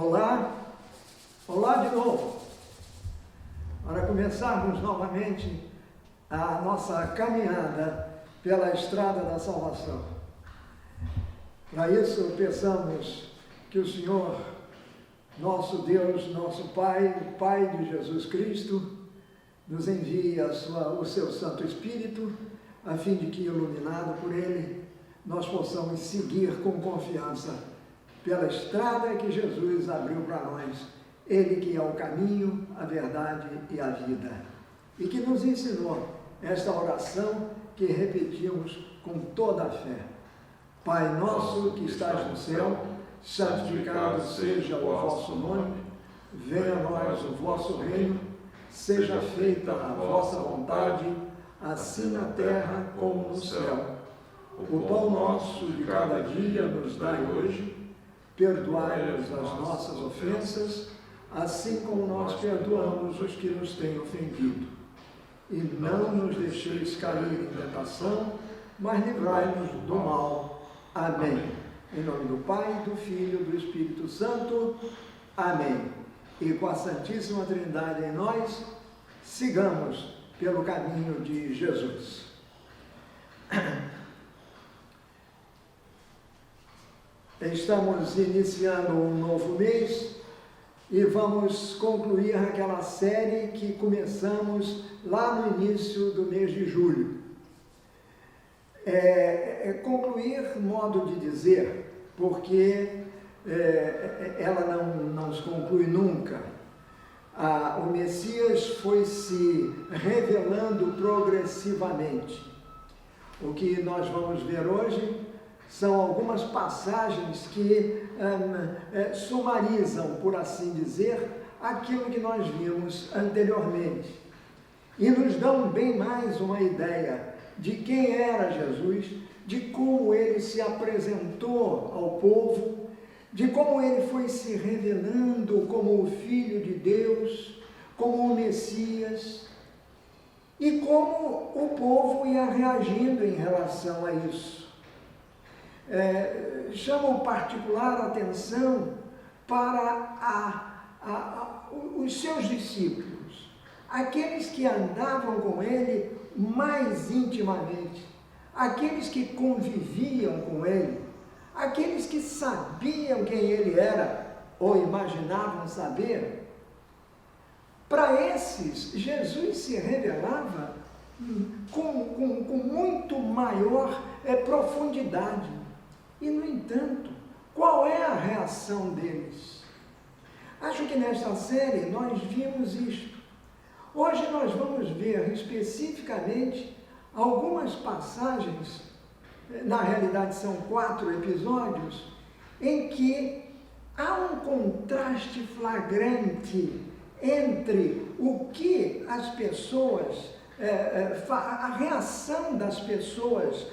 Olá, olá de novo. Para começarmos novamente a nossa caminhada pela estrada da salvação. Para isso, peçamos que o Senhor, nosso Deus, nosso Pai, o Pai de Jesus Cristo, nos envie o seu Santo Espírito, a fim de que, iluminado por Ele, nós possamos seguir com confiança pela estrada que Jesus abriu para nós, Ele que é o caminho, a verdade e a vida, e que nos ensinou esta oração que repetimos com toda a fé. Pai nosso que estás no céu, santificado seja o vosso nome, venha a nós o vosso reino, seja feita a vossa vontade, assim na terra como no céu. O pão nosso de cada dia nos dai hoje, perdoai-nos as nossas ofensas, assim como nós perdoamos os que nos têm ofendido. E não nos deixeis cair em tentação, mas livrai-nos do mal. Amém. Em nome do Pai, do Filho e do Espírito Santo. Amém. E com a Santíssima Trindade em nós, sigamos pelo caminho de Jesus. Estamos iniciando um novo mês e vamos concluir aquela série que começamos lá no início do mês de julho. Concluir, modo de dizer, porque ela não se conclui nunca. O Messias foi se revelando progressivamente. O que nós vamos ver hoje são algumas passagens que sumarizam, por assim dizer, aquilo que nós vimos anteriormente. E nos dão bem mais uma ideia de quem era Jesus, de como ele se apresentou ao povo, de como ele foi se revelando como o Filho de Deus, como o Messias, e como o povo ia reagindo em relação a isso. Chamam particular atenção para os seus discípulos, aqueles que andavam com ele mais intimamente, aqueles que conviviam com ele, aqueles que sabiam quem ele era ou imaginavam saber. Para esses, Jesus se revelava com muito maior profundidade. E, no entanto, qual é a reação deles? Acho que nesta série nós vimos isto. Hoje nós vamos ver especificamente algumas passagens, na realidade são 4 episódios, em que há um contraste flagrante entre o que as pessoas, a reação das pessoas,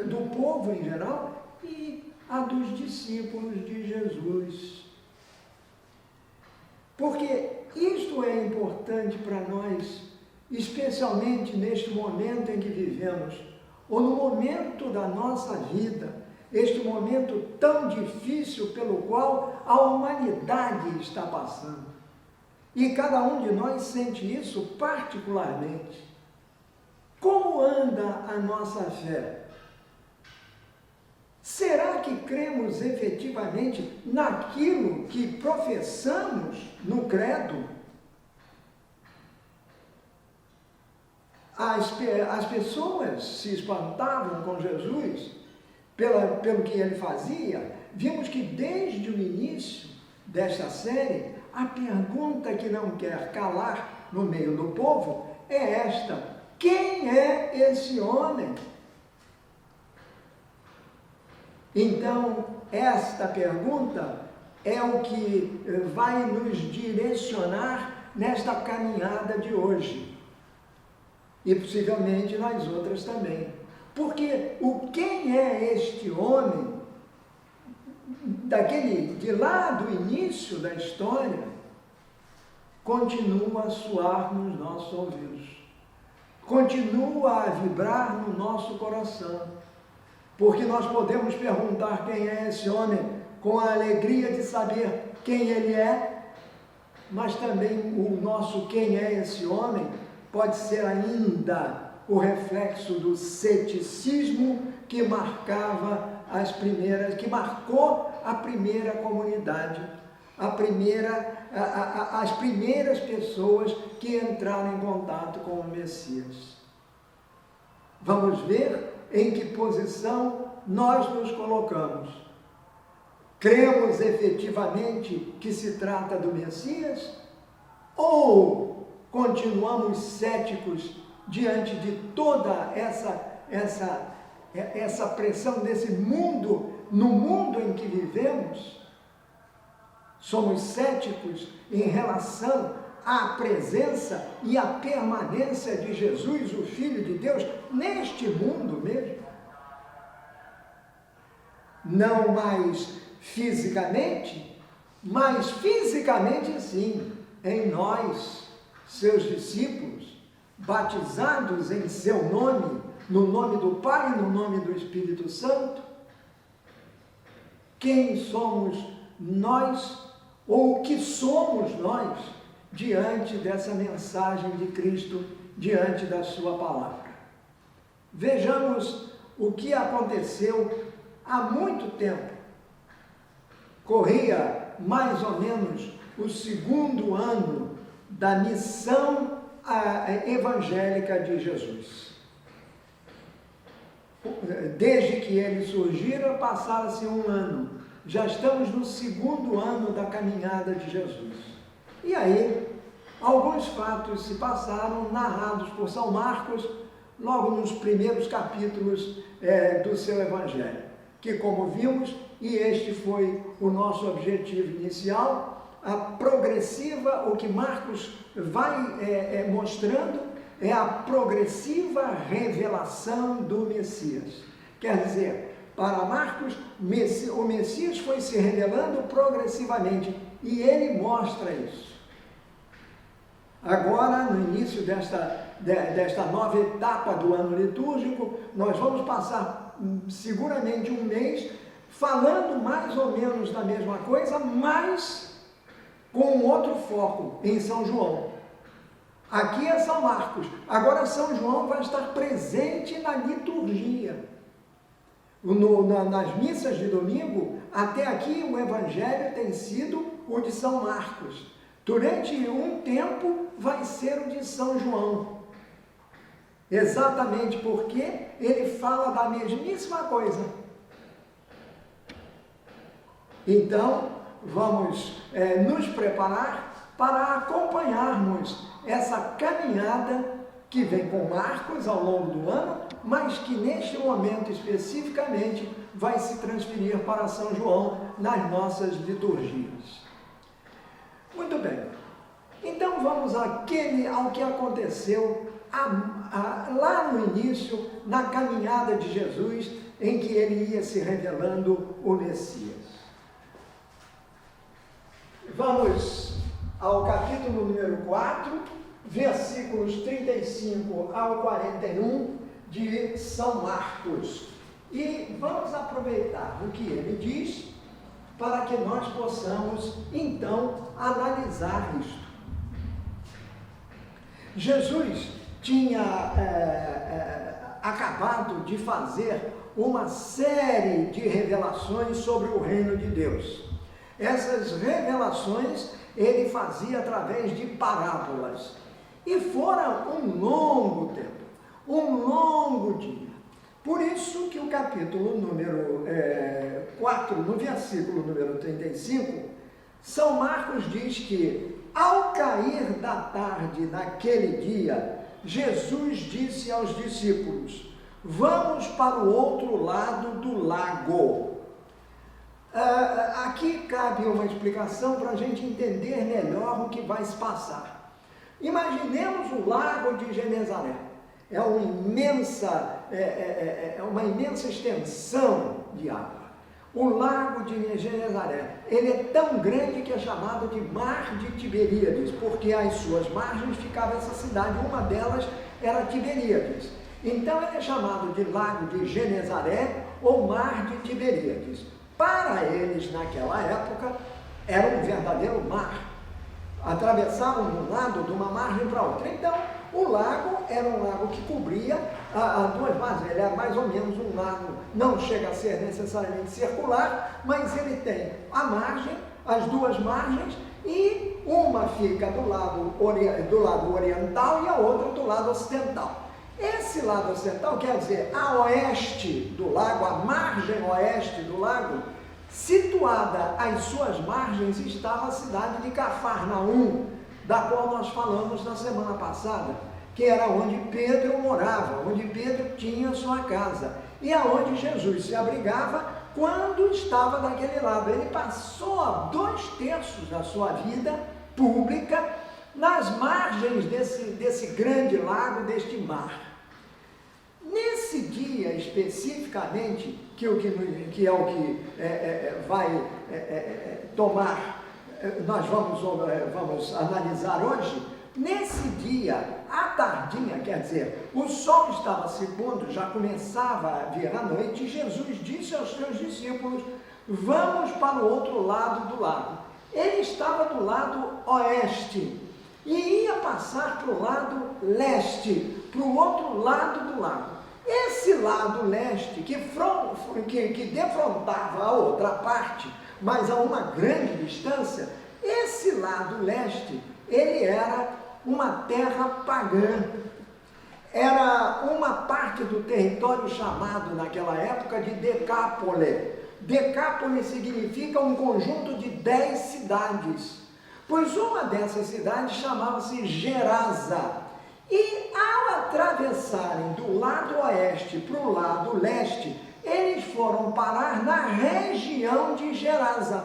do povo em geral, e a dos discípulos de Jesus. Porque isto é importante para nós, especialmente neste momento em que vivemos, ou no momento da nossa vida, este momento tão difícil pelo qual a humanidade está passando. E cada um de nós sente isso particularmente. Como anda a nossa fé? Será que cremos efetivamente naquilo que professamos no credo? As pessoas se espantavam com Jesus pelo que ele fazia. Vimos que desde o início desta série, a pergunta que não quer calar no meio do povo é esta: quem é esse homem? Então, esta pergunta é o que vai nos direcionar nesta caminhada de hoje. E possivelmente nas outras também. Porque quem é este homem, de lá do início da história, continua a soar nos nossos ouvidos. Continua a vibrar no nosso coração. Porque nós podemos perguntar quem é esse homem com a alegria de saber quem ele é, mas também o nosso quem é esse homem pode ser ainda o reflexo do ceticismo que marcou a primeira comunidade, as primeiras pessoas que entraram em contato com o Messias. Vamos ver em que posição nós nos colocamos. Cremos efetivamente que se trata do Messias? Ou continuamos céticos diante de toda essa pressão desse mundo, no mundo em que vivemos? Somos céticos em relação à presença e à permanência de Jesus, o Filho de Deus, neste mundo mesmo? Não mais fisicamente, mas fisicamente sim, em nós, seus discípulos, batizados em seu nome, no nome do Pai e no nome do Espírito Santo. Quem somos nós, ou o que somos nós, diante dessa mensagem de Cristo, diante da sua palavra? Vejamos o que aconteceu há muito tempo. Corria mais ou menos o 2º ano da missão evangélica de Jesus. Desde que ele surgira, passaram-se um ano. Já estamos no 2º ano da caminhada de Jesus. E aí, alguns fatos se passaram, narrados por São Marcos, logo nos primeiros capítulos do seu evangelho, que, como vimos, e este foi o nosso objetivo inicial, a progressiva, o que Marcos vai mostrando, é a progressiva revelação do Messias. Quer dizer, para Marcos, o Messias foi se revelando progressivamente, e ele mostra isso. Agora, no início desta nova etapa do ano litúrgico, nós vamos passar seguramente um mês falando mais ou menos da mesma coisa, mas com um outro foco, em São João. Aqui é São Marcos, agora São João vai estar presente na liturgia. Nas missas de domingo, até aqui o evangelho tem sido o de São Marcos. Durante um tempo vai ser o de São João. Exatamente porque ele fala da mesmíssima coisa. Então, vamos nos preparar para acompanharmos essa caminhada que vem com Marcos ao longo do ano, mas que neste momento especificamente vai se transferir para São João nas nossas liturgias. Muito bem, então vamos ao que aconteceu lá no início, na caminhada de Jesus, em que ele ia se revelando o Messias. Vamos ao capítulo número 4, versículos 35 ao 41 de São Marcos. E vamos aproveitar o que ele diz para que nós possamos, então, analisar isto. Jesus tinha acabado de fazer uma série de revelações sobre o reino de Deus. Essas revelações ele fazia através de parábolas. E fora um longo tempo, um longo dia. Por isso que o capítulo número 4, no versículo número 35, São Marcos diz que, ao cair da tarde naquele dia, Jesus disse aos discípulos: vamos para o outro lado do lago. Aqui cabe uma explicação para a gente entender melhor o que vai se passar. Imaginemos o lago de Genezaré. É uma imensa extensão de água. O lago de Genezaré, ele é tão grande que é chamado de Mar de Tiberíades, porque às suas margens ficava essa cidade, uma delas era Tiberíades. Então ele é chamado de Lago de Genezaré ou Mar de Tiberíades. Para eles, naquela época, era um verdadeiro mar. Atravessavam de um lado, de uma margem para outra. Então, o lago era um lago que cobria as duas margens. Ele é mais ou menos um lago, não chega a ser necessariamente circular, mas ele tem a margem, as duas margens, e uma fica do lado oriental e a outra do lado ocidental. Esse lado ocidental quer dizer a oeste do lago, a margem oeste do lago, situada às suas margens estava a cidade de Cafarnaum, da qual nós falamos na semana passada, que era onde Pedro morava, onde Pedro tinha sua casa, e aonde Jesus se abrigava quando estava daquele lado. Ele passou 2/3 da sua vida pública nas margens desse grande lago, deste mar. Nesse dia especificamente, que é o que vai tomar, nós vamos analisar hoje, nesse dia, à tardinha, quer dizer, o sol estava se pondo, já começava a vir a noite, e Jesus disse aos seus discípulos: vamos para o outro lado do lago. Ele estava do lado oeste e ia passar para o lado leste, para o outro lado do lago. Esse lado leste, que defrontava a outra parte, mas a uma grande distância, esse lado leste, ele era uma terra pagã. Era uma parte do território chamado naquela época de Decápole. Decápole significa um conjunto de 10 cidades, pois uma dessas cidades chamava-se Gerasa. E ao atravessarem do lado oeste para o lado leste, eles foram parar na região de Gerasa.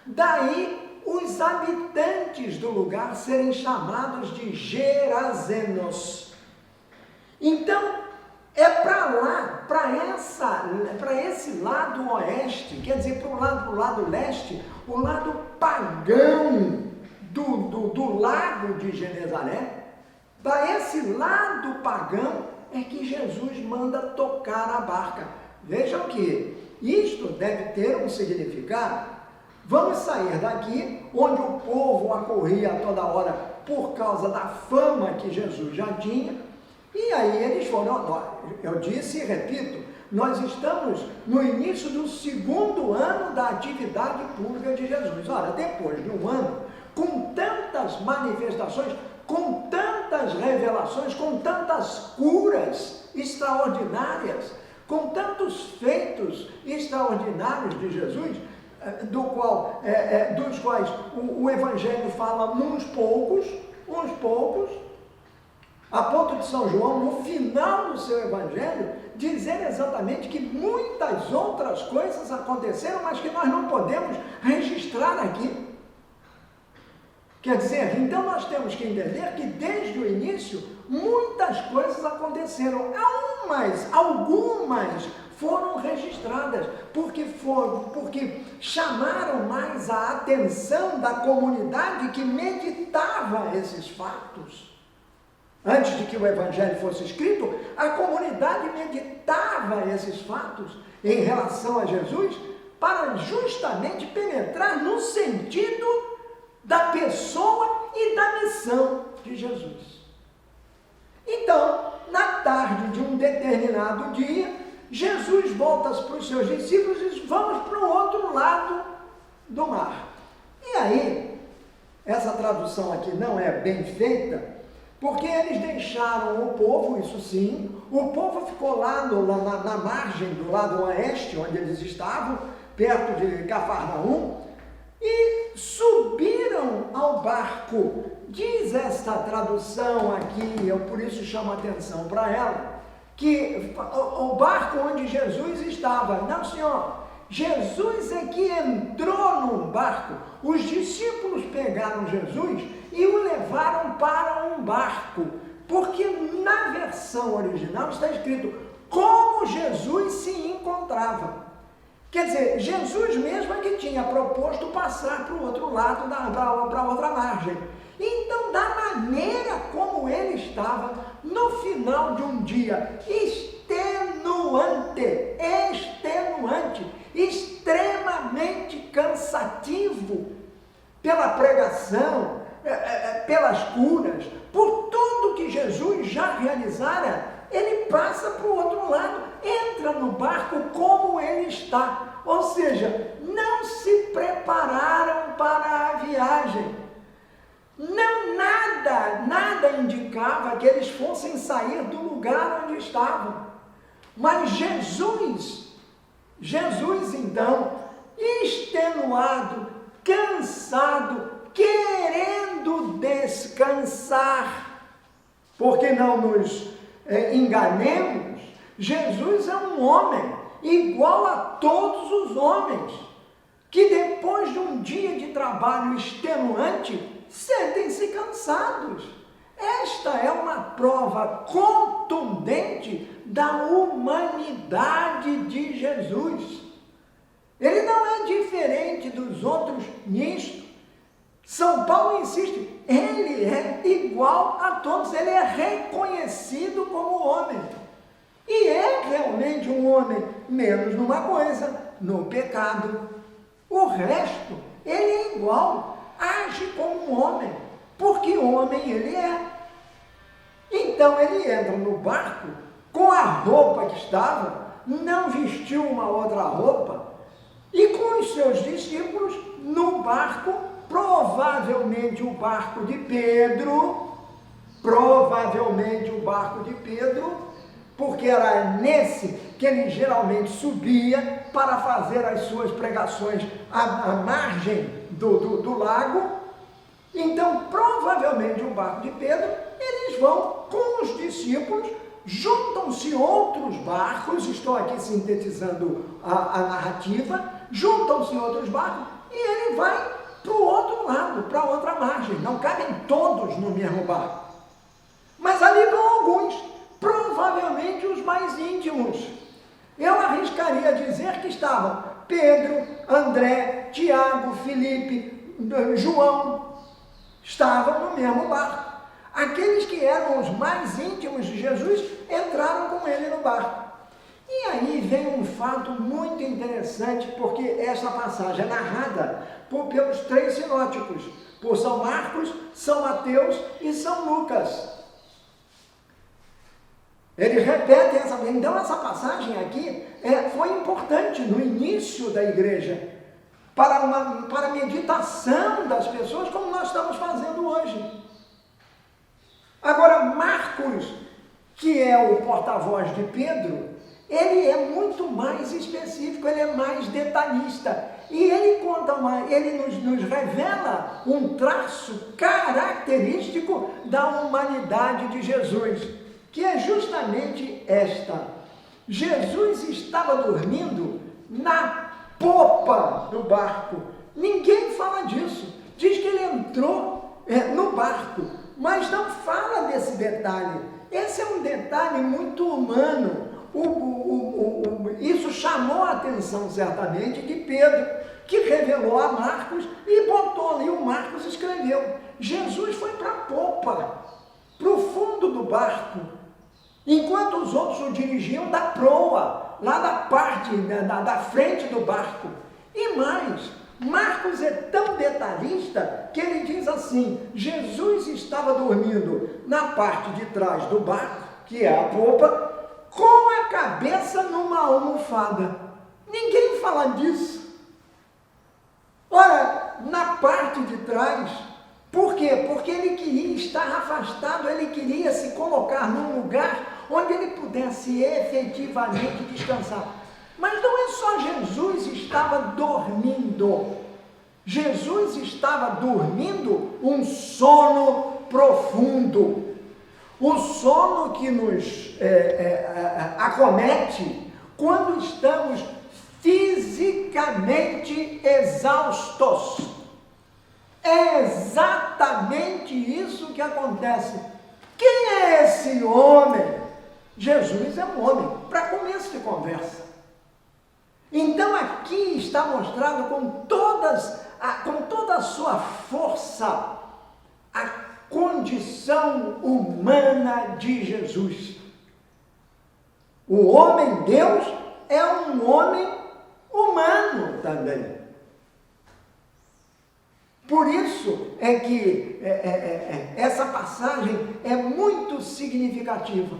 Daí os habitantes do lugar serem chamados de gerazenos. Então, é para lá, para esse lado oeste, quer dizer, para o lado leste, o lado pagão do lago de Genezaré. Para esse lado pagão é que Jesus manda tocar a barca. Vejam que isto deve ter um significado. Vamos sair daqui, onde o povo acorria a toda hora por causa da fama que Jesus já tinha, e aí eles foram, eu disse e repito, nós estamos no início do 2º ano da atividade pública de Jesus. Ora, depois de um ano, com tantas manifestações, com tantas revelações, com tantas curas extraordinárias, com tantos feitos extraordinários de Jesus, dos quais o Evangelho fala uns poucos, a ponto de São João, no final do seu Evangelho, dizer exatamente que muitas outras coisas aconteceram, mas que nós não podemos registrar aqui. Quer dizer, então nós temos que entender que desde o início muitas coisas aconteceram, algumas foram registradas, porque chamaram mais a atenção da comunidade que meditava esses fatos. Antes de que o Evangelho fosse escrito, a comunidade meditava esses fatos em relação a Jesus para justamente penetrar no sentido da pessoa e da missão de Jesus. Então, na tarde de um determinado dia, Jesus volta para os seus discípulos e diz: vamos para o outro lado do mar. E aí, essa tradução aqui não é bem feita, porque eles deixaram o povo, isso sim, o povo ficou lá na margem do lado oeste, onde eles estavam, perto de Cafarnaum, e subiram ao barco. Diz esta tradução aqui, eu por isso chamo a atenção para ela, que o barco onde Jesus estava, não senhor, Jesus é que entrou num barco, os discípulos pegaram Jesus e o levaram para um barco, porque na versão original está escrito como Jesus se encontrava. Quer dizer, Jesus mesmo é que tinha proposto passar para o outro lado, para a outra margem. Então, da maneira como ele estava, no final de um dia extremamente cansativo, pela pregação, pelas curas, por tudo que Jesus já realizara, ele passa para o outro lado, entra no barco como ele está. Ou seja, não se prepararam para a viagem. Não, nada indicava que eles fossem sair do lugar onde estavam. Mas Jesus então, extenuado, cansado, querendo descansar, porque não nos enganemos, Jesus é um homem igual a todos os homens, que depois de um dia de trabalho extenuante, sentem-se cansados. Esta é uma prova contundente da humanidade de Jesus. Ele não é diferente dos outros nisto. São Paulo insiste, ele é igual a todos, ele é reconhecido como homem. E é realmente um homem, menos numa coisa, no pecado. O resto, ele é igual, age como um homem, porque homem ele é. Então ele entra no barco com a roupa que estava, não vestiu uma outra roupa, e com os seus discípulos no barco, provavelmente o barco de Pedro, porque era nesse que ele geralmente subia para fazer as suas pregações à margem do lago. Então, provavelmente o barco de Pedro, eles vão com os discípulos, juntam-se outros barcos, estou aqui sintetizando a narrativa, juntam-se outros barcos e ele vai para o outro lado, para a outra margem. Não cabem todos no mesmo barco. Mas ali vão alguns, provavelmente os mais íntimos. Eu arriscaria dizer que estavam Pedro, André, Tiago, Filipe, João, estavam no mesmo barco. Aqueles que eram os mais íntimos de Jesus entraram com ele no barco. E aí vem um fato muito interessante, porque essa passagem é narrada pelos três sinóticos, por São Marcos, São Mateus e São Lucas. Eles repetem então essa passagem aqui foi importante no início da igreja, para a meditação das pessoas, como nós estamos fazendo hoje. Agora, Marcos, que é o porta-voz de Pedro, ele é muito mais específico, ele é mais detalhista. E ele nos revela um traço característico da humanidade de Jesus, que é justamente esta. Jesus estava dormindo na popa do barco. Ninguém fala disso. Diz que ele entrou no barco, mas não fala desse detalhe. Esse é um detalhe muito humano. Isso chamou a atenção certamente de Pedro, que revelou a Marcos e botou ali, o Marcos escreveu. Jesus foi para a popa, para o fundo do barco, enquanto os outros o dirigiam da proa, lá da parte, da frente do barco. E mais, Marcos é tão detalhista que ele diz assim: Jesus estava dormindo na parte de trás do barco, que é a popa, com a cabeça numa almofada. Ninguém fala disso. Ora, na parte de trás, por quê? Porque ele queria estar afastado, ele queria se colocar num lugar onde ele pudesse efetivamente descansar. Mas não é só Jesus estava dormindo. Jesus estava dormindo um sono profundo. O sono que nos acomete quando estamos fisicamente exaustos. É exatamente isso que acontece. Quem é esse homem? Jesus é um homem, para começo de conversa. Então aqui está mostrado com toda a sua força a condição humana de Jesus. O homem Deus é um homem humano também. Por isso é que essa passagem é muito significativa,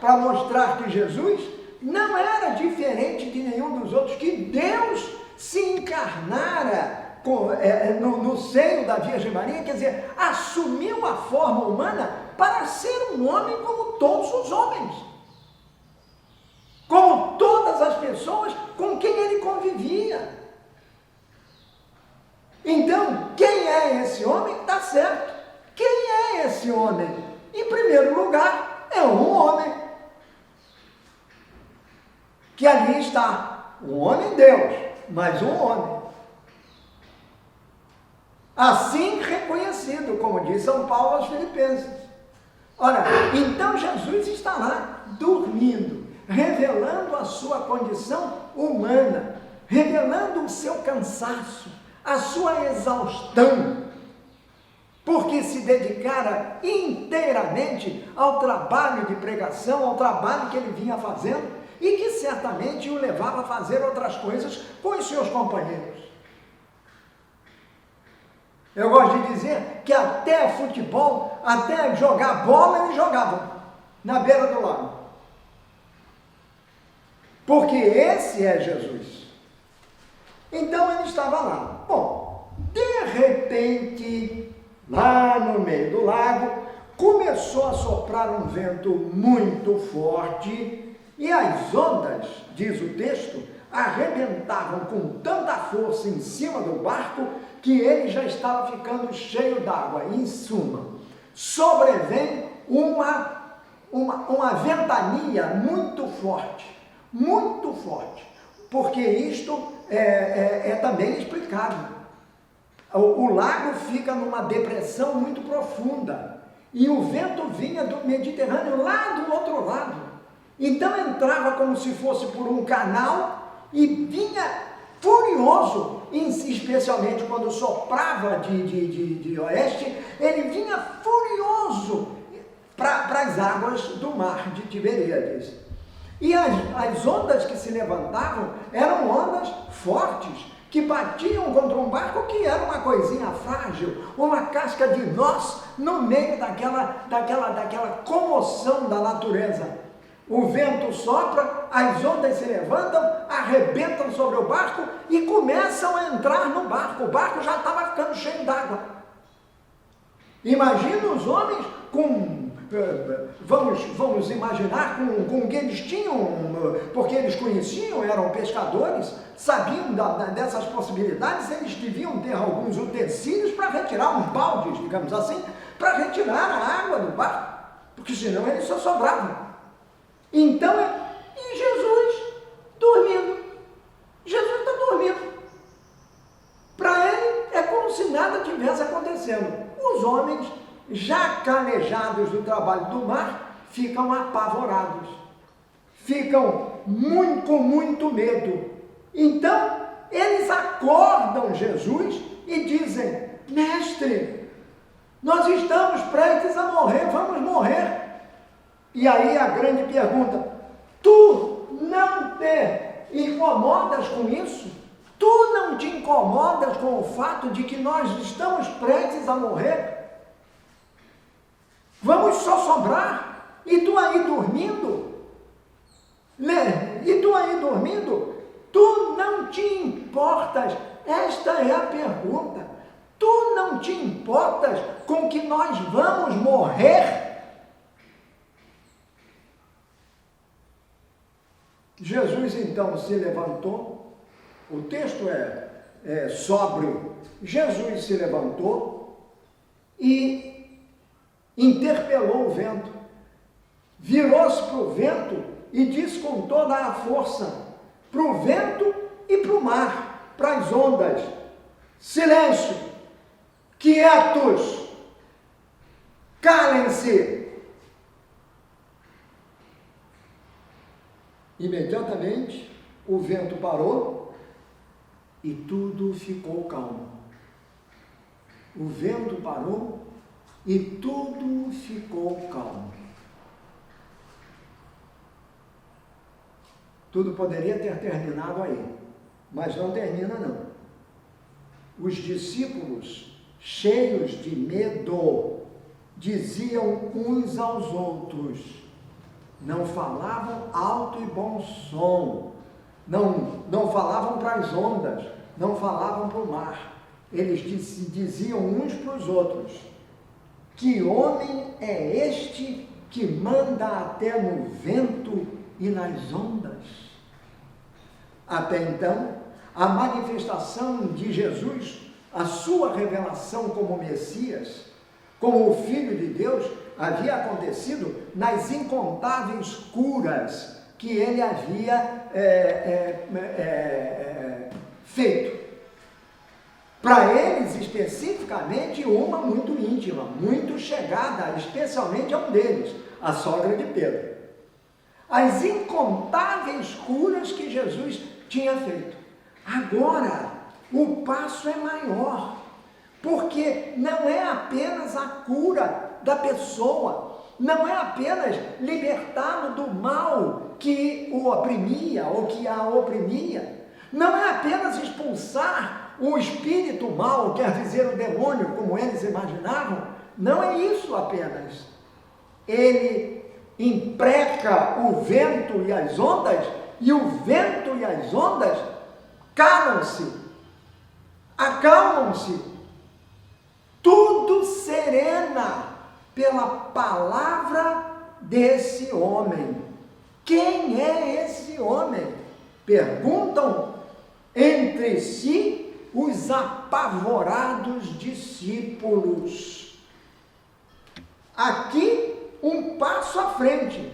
para mostrar que Jesus não era diferente de nenhum dos outros, que Deus se encarnara no seio da Virgem Maria, quer dizer, assumiu a forma humana para ser um homem como todos os homens, como todas as pessoas com quem ele convivia. Então, quem é esse homem? Está certo. Quem é esse homem? Em primeiro lugar, é um homem. Que ali está. Um homem Deus, mas um homem. Assim reconhecido, como diz São Paulo aos Filipenses. Ora, então Jesus está lá, dormindo, revelando a sua condição humana, revelando o seu cansaço, a sua exaustão, porque se dedicara inteiramente ao trabalho de pregação, ao trabalho que ele vinha fazendo e que certamente o levava a fazer outras coisas com os seus companheiros. Eu gosto de dizer que até futebol, até jogar bola, eles jogavam na beira do lago. Porque esse é Jesus. Então ele estava lá. Bom, de repente, lá no meio do lago, começou a soprar um vento muito forte e as ondas, diz o texto, arrebentavam com tanta força em cima do barco que ele já estava ficando cheio d'água. Em suma, sobrevém uma ventania muito forte, porque isto é também explicado. O lago fica numa depressão muito profunda e o vento vinha do Mediterrâneo lá do outro lado. Então entrava como se fosse por um canal e vinha furioso, especialmente quando soprava de oeste, ele vinha furioso para as águas do mar de Tiberíades. E as ondas que se levantavam eram ondas fortes, que batiam contra um barco que era uma coisinha frágil, uma casca de nós no meio daquela comoção da natureza. O vento sopra, as ondas se levantam, arrebentam sobre o barco e começam a entrar no barco. O barco já estava ficando cheio d'água. Imagina os homens vamos imaginar com o que eles tinham, porque eles conheciam, eram pescadores, sabiam dessas possibilidades, eles deviam ter alguns utensílios para retirar, uns baldes, digamos assim, para retirar a água do barco, porque senão eles só sobravam. Então, e Jesus dormindo. Jesus está dormindo. Para ele é como se nada tivesse acontecendo. Os homens, já calejados do trabalho do mar, ficam apavorados. Ficam com muito medo. Então, eles acordam Jesus e dizem: Mestre, nós estamos prestes a morrer, vamos morrer. E aí a grande pergunta: tu não te incomodas com isso? Tu não te incomodas com o fato de que nós estamos prestes a morrer? Vamos só sobrar? E tu aí dormindo? E tu aí dormindo? Tu não te importas? Esta é a pergunta. Tu não te importas com que nós vamos morrer? Jesus então se levantou, o texto é sóbrio. Jesus se levantou e interpelou o vento, virou-se para o vento e disse com toda a força para o vento e para o mar, para as ondas: silêncio, quietos, calem-se. Imediatamente o vento parou e tudo ficou calmo. O vento parou e tudo ficou calmo. Tudo poderia ter terminado aí, mas não termina não. os discípulos, cheios de medo, diziam uns aos outros, não falavam alto e bom som, não falavam para as ondas, não falavam para o mar. Eles diziam uns para os outros, que homem é este que manda até no vento e nas ondas? Até então, a manifestação de Jesus, a sua revelação como Messias, como o Filho de Deus, havia acontecido nas incontáveis curas que ele havia feito. Para eles, especificamente, uma muito íntima, muito chegada, especialmente a um deles, a sogra de Pedro. As incontáveis curas que Jesus tinha feito. Agora, o passo é maior, porque não é apenas a cura da pessoa, não é apenas libertá-lo do mal que o oprimia ou que a oprimia, não é apenas expulsar o espírito mal, quer dizer, o demônio, como eles imaginavam, não é isso apenas. Ele impreca o vento e as ondas, e o vento e as ondas calam-se, acalmam-se, tudo serena pela palavra desse homem. Quem é esse homem? Perguntam entre si os apavorados discípulos. Aqui, um passo à frente.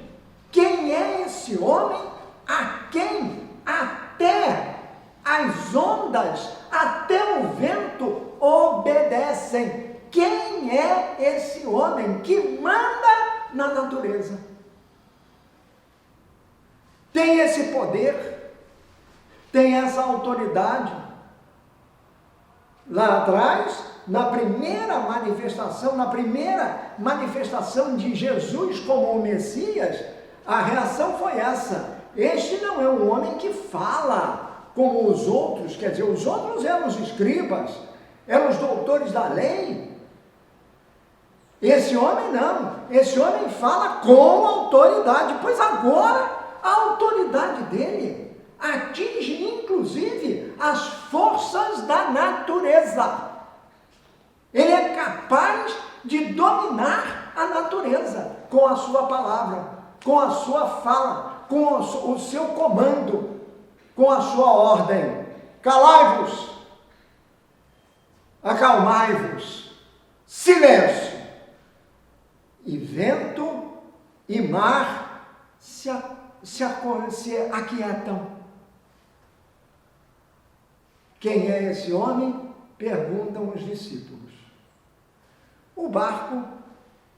Quem é esse homem a quem até as ondas, até o vento obedecem? Quem é esse homem que manda na natureza? Tem esse poder, tem essa autoridade. Lá atrás, na primeira manifestação de Jesus como o Messias, a reação foi essa: este não é um homem que fala como os outros, quer dizer, os outros eram os escribas, eram os doutores da lei. Esse homem não, esse homem fala com autoridade, pois agora a autoridade dele atinge inclusive as forças da natureza. Ele é capaz de dominar a natureza com a sua palavra, com a sua fala, com o seu comando, com a sua ordem. Calai-vos, acalmai-vos, silêncio. E vento e mar se aquietam. Quem é esse homem? Perguntam os discípulos. O barco,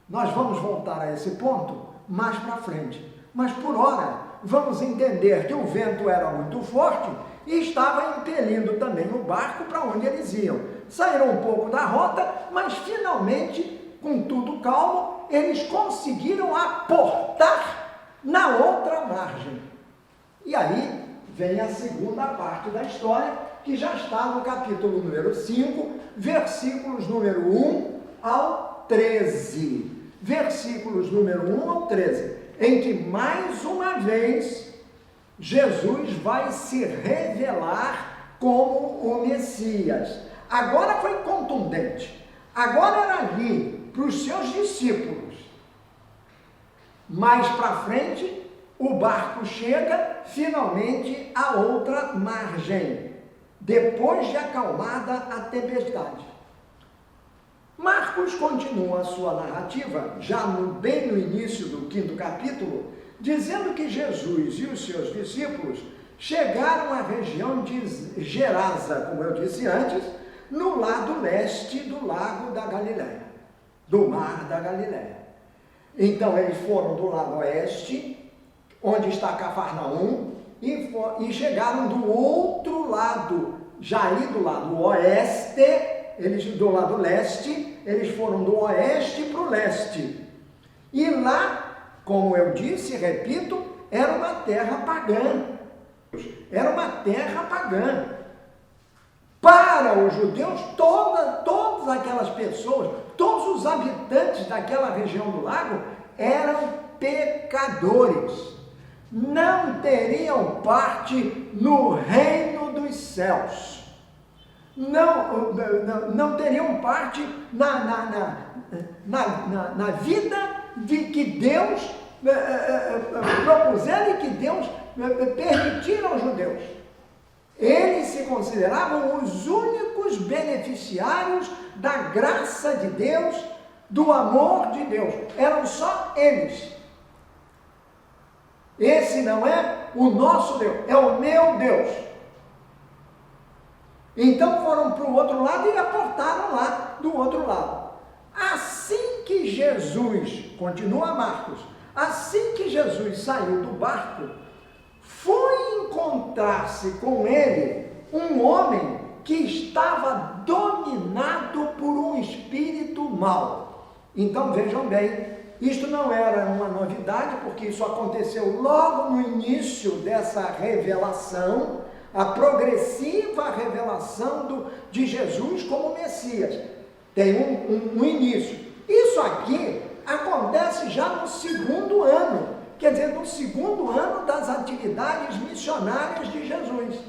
nós vamos voltar a esse ponto mais para frente, mas por hora vamos entender que o vento era muito forte e estava impelindo também o barco para onde eles iam. Saíram um pouco da rota, mas finalmente, com tudo calmo, eles conseguiram aportar na outra margem. E aí vem a segunda parte da história, que já está no capítulo número 5, versículos número 1 ao 13. Versículos número 1 ao 13, em que mais uma vez Jesus vai se revelar como o Messias. Agora foi contundente, agora era ali para os seus discípulos. Mais para frente, o barco chega finalmente à outra margem, depois de acalmada a tempestade. Marcos continua a sua narrativa, já bem no início do 5º capítulo, dizendo que Jesus e os seus discípulos chegaram à região de Gerasa, como eu disse antes, no lado leste do lago da Galileia, do mar da Galileia. Então eles foram do lado oeste, onde está Cafarnaum, e chegaram do outro lado, já ali do lado oeste, eles do lado leste, eles foram do oeste para o leste. E lá, como eu disse, repito, era uma terra pagã. Era uma terra pagã. Para os judeus, todas aquelas pessoas, todos os habitantes daquela região do lago eram pecadores. Não teriam parte no reino dos céus. Não teriam parte na vida de que Deus propusera e que Deus permitiram aos judeus. Eles se consideravam os únicos beneficiários da graça de Deus, do amor de Deus. Eram só eles. Esse não é o nosso Deus, é o meu Deus. Então foram para o outro lado e aportaram lá do outro lado. Assim que Jesus, continua Marcos, assim que Jesus saiu do barco, foi encontrar-se com ele um homem que estava dominado por um espírito mau. Então vejam bem, isto não era uma novidade, porque isso aconteceu logo no início dessa revelação, a progressiva revelação de Jesus como Messias. Tem um início. Isso aqui acontece já no segundo ano, quer dizer, no segundo ano das atividades missionárias de Jesus.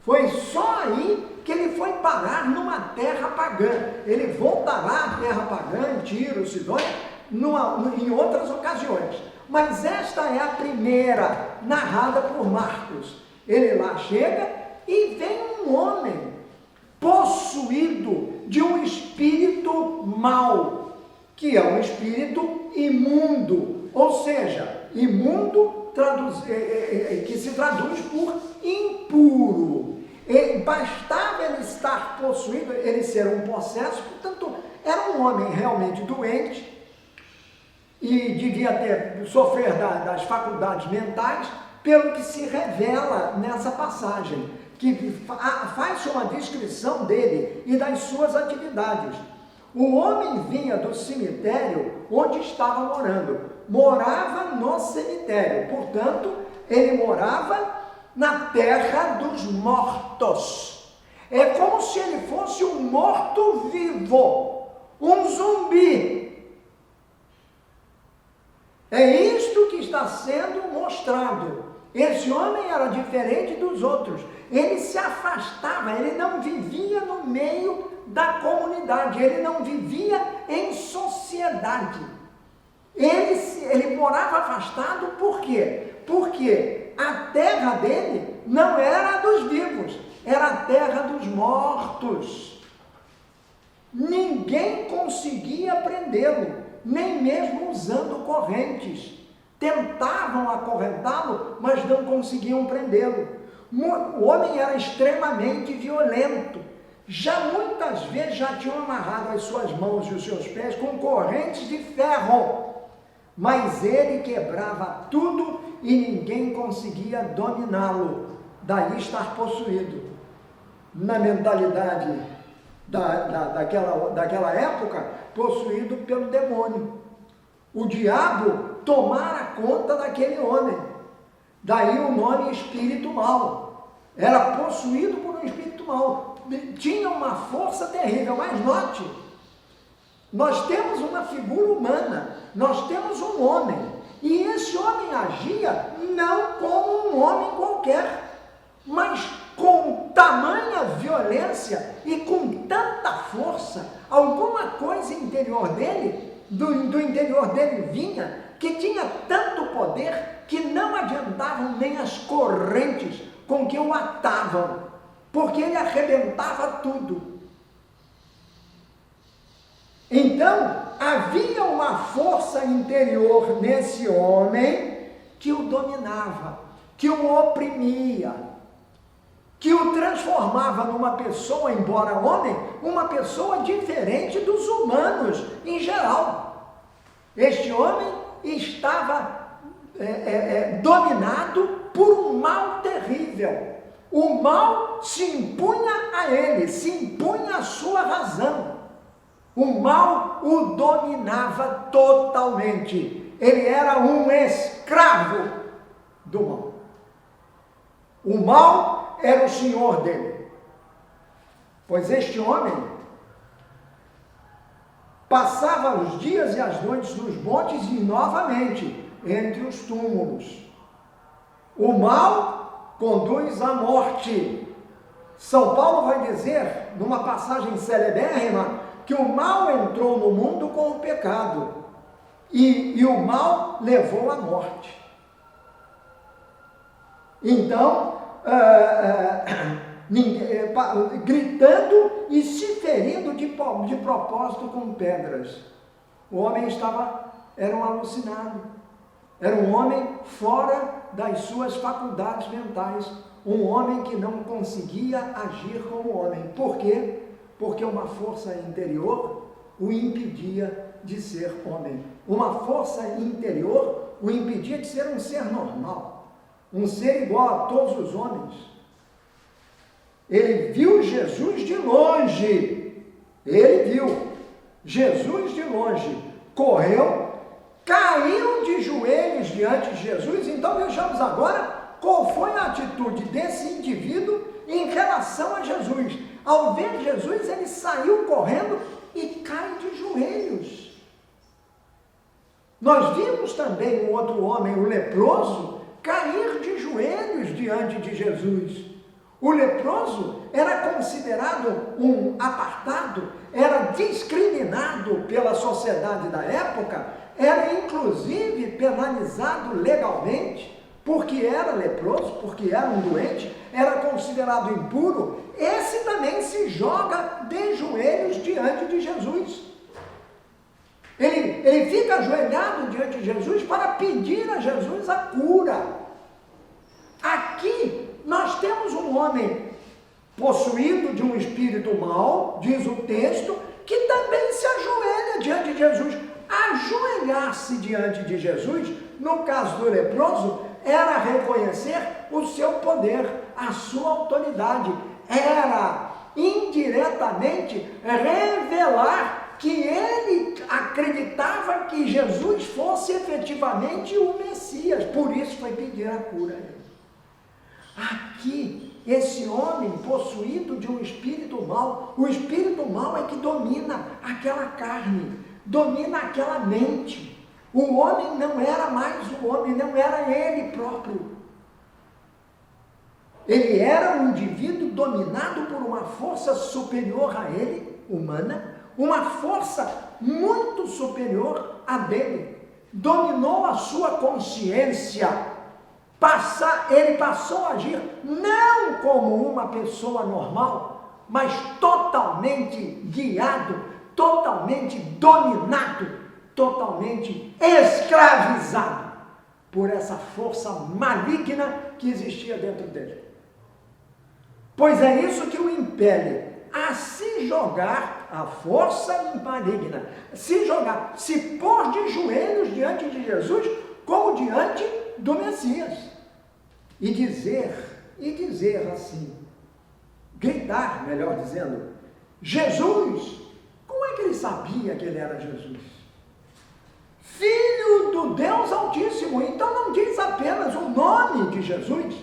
Foi só aí que ele foi parar numa terra pagã. Ele voltará à terra pagã, em Tiro, Sidônia, em outras ocasiões. Mas esta é a primeira, narrada por Marcos. Ele lá chega e vem um homem possuído de um espírito mau, que é um espírito imundo, ou seja, imundo que se traduz por impuro. Bastava ele estar possuído, ele ser um possesso, portanto, era um homem realmente doente e devia sofrer das faculdades mentais, pelo que se revela nessa passagem, que faz uma descrição dele e das suas atividades. O homem vinha do cemitério onde estava morava no cemitério, portanto, ele morava na terra dos mortos. É como se ele fosse um morto-vivo, um zumbi. É isto que está sendo mostrado. Esse homem era diferente dos outros. Ele se afastava, ele não vivia no meio da comunidade, ele não vivia em sociedade. Ele morava afastado por quê? Porque a terra dele não era a dos vivos, era a terra dos mortos. Ninguém conseguia prendê-lo, nem mesmo usando correntes. Tentavam acorrentá-lo, mas não conseguiam prendê-lo. O homem era extremamente violento. Muitas vezes já tinham amarrado as suas mãos e os seus pés com correntes de ferro. Mas ele quebrava tudo e ninguém conseguia dominá-lo. Daí estar possuído. Na mentalidade daquela época, possuído pelo demônio. O diabo tomara conta daquele homem. Daí o nome espírito mau. Era possuído por um espírito mau. Tinha uma força terrível, mas note, nós temos uma figura humana, nós temos um homem, e esse homem agia não como um homem qualquer, mas com tamanha violência e com tanta força, alguma coisa interior dele, do interior dele vinha, que tinha tanto poder que não adiantavam nem as correntes com que o atavam, porque ele arrebentava tudo. Então, havia uma força interior nesse homem que o dominava, que o oprimia, que o transformava numa pessoa, embora homem, uma pessoa diferente dos humanos em geral. Este homem estava dominado por um mal terrível. O mal se impunha a ele, se impunha a sua razão. O mal o dominava totalmente. Ele era um escravo do mal. O mal era o senhor dele. pois este homem passava os dias e as noites nos montes e novamente entre os túmulos. O mal conduz à morte. São Paulo vai dizer, numa passagem celebérrima, que o mal entrou no mundo com o pecado e o mal levou à morte. Então, gritando e se ferindo de propósito com pedras. O homem era um alucinado, era um homem fora das suas faculdades mentais, um homem que não conseguia agir como homem. Por quê? Porque uma força interior o impedia de ser homem. Uma força interior o impedia de ser um ser normal, um ser igual a todos os homens. Ele viu Jesus de longe, ele viu Jesus de longe, correu, caiu de joelhos diante de Jesus. Então vejamos agora qual foi a atitude desse indivíduo em relação a Jesus. Ao ver Jesus, ele saiu correndo e cai de joelhos. Nós vimos também um outro homem, o leproso, cair de joelhos diante de Jesus. O leproso era considerado um apartado, era discriminado pela sociedade da época, era inclusive penalizado legalmente, porque era leproso, porque era um doente, era considerado impuro. Esse também se joga de joelhos diante de Jesus. Ele fica ajoelhado diante de Jesus para pedir a Jesus a cura. Aqui nós temos um homem possuído de um espírito mau, diz o texto, que também se ajoelha diante de Jesus. Ajoelhar-se diante de Jesus, no caso do leproso, era reconhecer o seu poder, a sua autoridade, era indiretamente revelar que ele acreditava que Jesus fosse efetivamente o Messias, por isso foi pedir a cura a ele. Aqui, esse homem possuído de um espírito mau, o espírito mau é que domina aquela carne, domina aquela mente. O homem não era mais o homem, não era ele próprio. Ele era um indivíduo dominado por uma força superior a ele, humana, uma força muito superior a dele. Dominou a sua consciência. Ele passou a agir não como uma pessoa normal, mas totalmente guiado, totalmente dominado, totalmente escravizado por essa força maligna que existia dentro dele. Pois é isso que o impele a se jogar, a força maligna, se pôr de joelhos diante de Jesus como diante do Messias. E dizer assim, gritar, melhor dizendo, Jesus, como é que ele sabia que ele era Jesus? Filho do Deus Altíssimo. Então não diz apenas o nome de Jesus.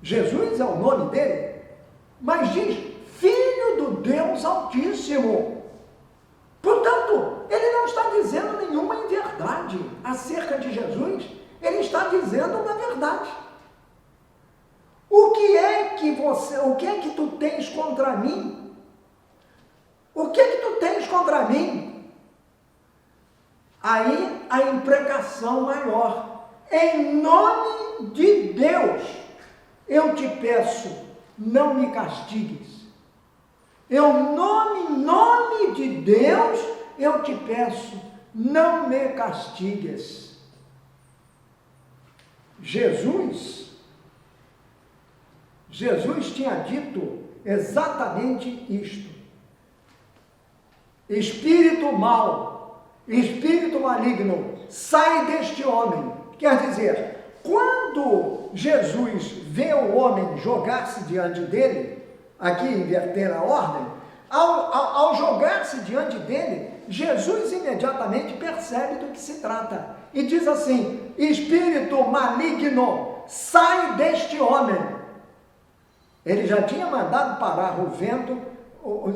Jesus é o nome dele, mas diz Filho do Deus Altíssimo. Portanto, ele não está dizendo nenhuma inverdade acerca de Jesus, ele está dizendo uma verdade. O que é que tu tens contra mim? O que é que tu tens contra mim? Aí a imprecação maior. Em nome de Deus, eu te peço, não me castigues. Em nome de Deus, eu te peço, não me castigues. Jesus tinha dito exatamente isto. Espírito mau, espírito maligno, sai deste homem. Quer dizer, quando Jesus vê o homem jogar-se diante dele, aqui inverter a ordem, ao jogar-se diante dele, Jesus imediatamente percebe do que se trata e diz assim: espírito maligno, sai deste homem. Ele já tinha mandado parar o vento,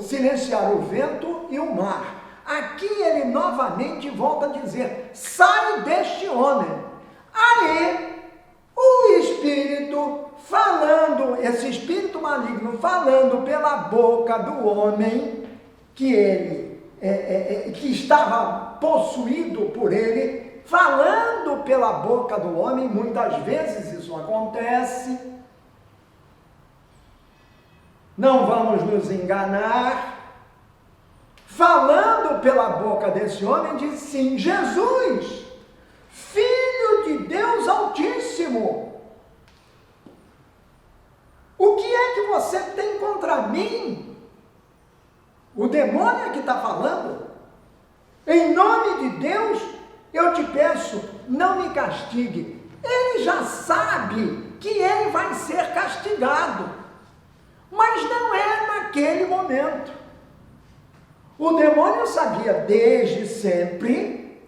silenciar o vento e o mar. Aqui ele novamente volta a dizer: sai deste homem. Aí o espírito falando, esse espírito maligno falando pela boca do homem, que ele que estava possuído por ele, falando pela boca do homem, muitas vezes isso acontece. Não vamos nos enganar. Falando pela boca desse homem, diz sim: Jesus, Filho de Deus Altíssimo, o que é que você tem contra mim? O demônio é que está falando. Em nome de Deus, eu te peço, não me castigue. Ele já sabe que ele vai ser castigado, mas não é naquele momento. O demônio sabia desde sempre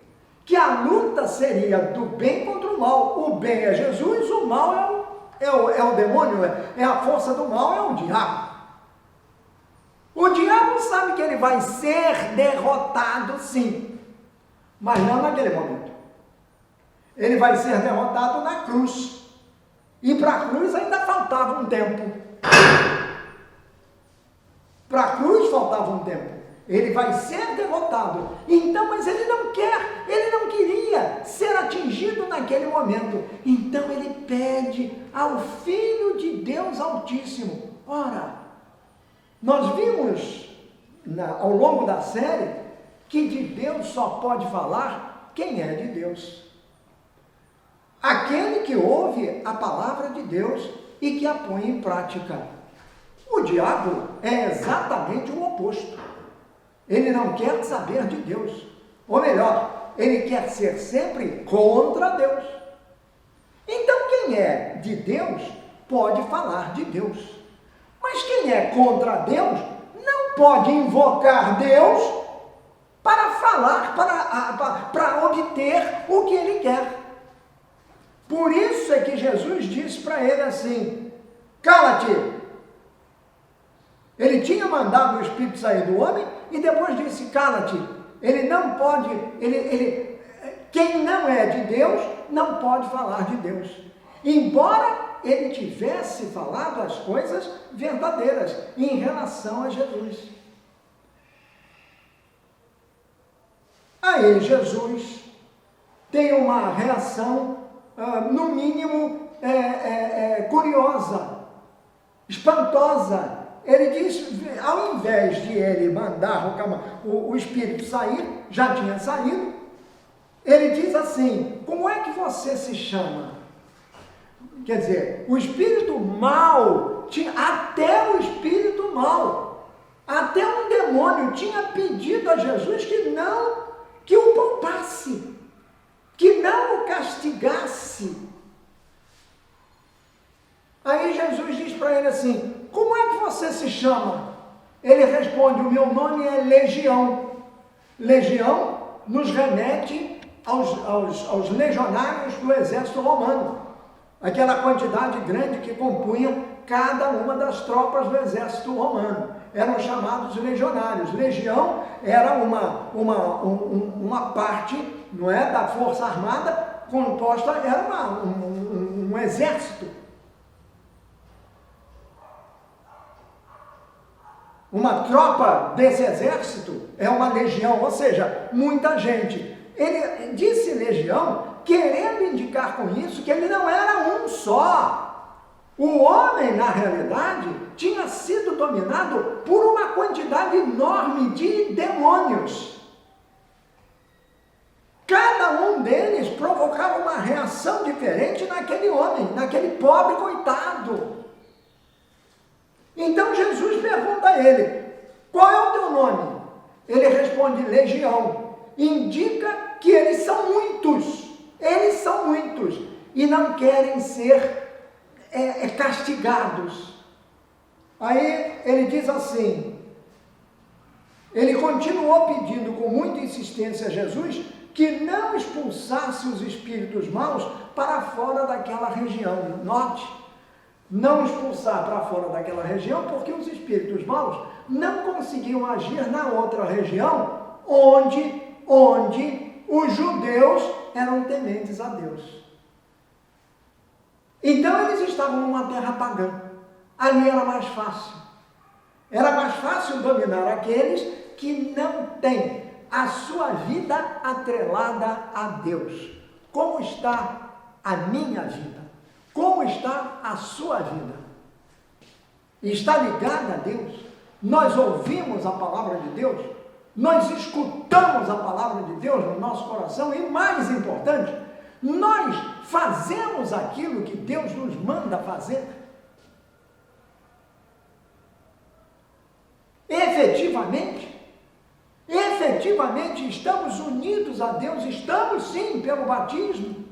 que a luta seria do bem contra o mal. O bem é Jesus, o mal é o demônio, é a força do mal, é o diabo. O diabo sabe que ele vai ser derrotado, sim, mas não naquele momento. Ele vai ser derrotado na cruz. E para a cruz ainda faltava um tempo. Para a cruz faltava um tempo. Ele vai ser derrotado. Então, mas ele não queria ser atingido naquele momento. Então ele pede ao Filho de Deus Altíssimo. Ora, nós vimos ao longo da série que de Deus só pode falar quem é de Deus. Aquele que ouve a palavra de Deus e que a põe em prática. O diabo é exatamente o oposto. Ele não quer saber de Deus. Ou melhor, ele quer ser sempre contra Deus. Então quem é de Deus pode falar de Deus. Mas quem é contra Deus não pode invocar Deus para falar, para obter o que ele quer. Por isso é que Jesus disse para ele assim: cala-te. Ele tinha mandado o espírito sair do homem e depois disse: cala-te. Ele não pode, quem não é de Deus não pode falar de Deus. Embora ele tivesse falado as coisas verdadeiras em relação a Jesus. Aí Jesus tem uma reação, no mínimo, curiosa, espantosa. Ele diz, ao invés de ele mandar o espírito sair, já tinha saído, ele diz assim: como é que você se chama? Quer dizer, o espírito mau, até o espírito mau, até um demônio tinha pedido a Jesus que o poupasse, que não o castigasse. Aí Jesus diz para ele assim: como é que você se chama? Ele responde: o meu nome é Legião. Legião nos remete aos legionários do exército romano. Aquela quantidade grande que compunha cada uma das tropas do exército romano. Eram chamados legionários. Legião era uma parte, não é, da força armada, composta, era um exército. Uma tropa desse exército é uma legião, ou seja, muita gente. Ele disse legião, querendo indicar com isso que ele não era um só. O homem, na realidade, tinha sido dominado por uma quantidade enorme de demônios. Cada um deles provocava uma reação diferente naquele homem, naquele pobre coitado. Então Jesus pergunta a ele: qual é o teu nome? Ele responde: Legião. Indica que eles são muitos. Eles são muitos e não querem ser castigados. Aí ele diz assim, ele continuou pedindo com muita insistência a Jesus que não expulsasse os espíritos maus para fora daquela região. Note, não expulsar para fora daquela região, porque os espíritos maus não conseguiam agir na outra região onde os judeus eram tementes a Deus. Então eles estavam numa terra pagã. Ali era mais fácil. Era mais fácil dominar aqueles que não têm a sua vida atrelada a Deus. Como está a minha vida? Como está a sua vida? Está ligada a Deus? Nós ouvimos a palavra de Deus? Nós escutamos a palavra de Deus no nosso coração? E mais importante, nós fazemos aquilo que Deus nos manda fazer? Efetivamente estamos unidos a Deus, estamos sim pelo batismo.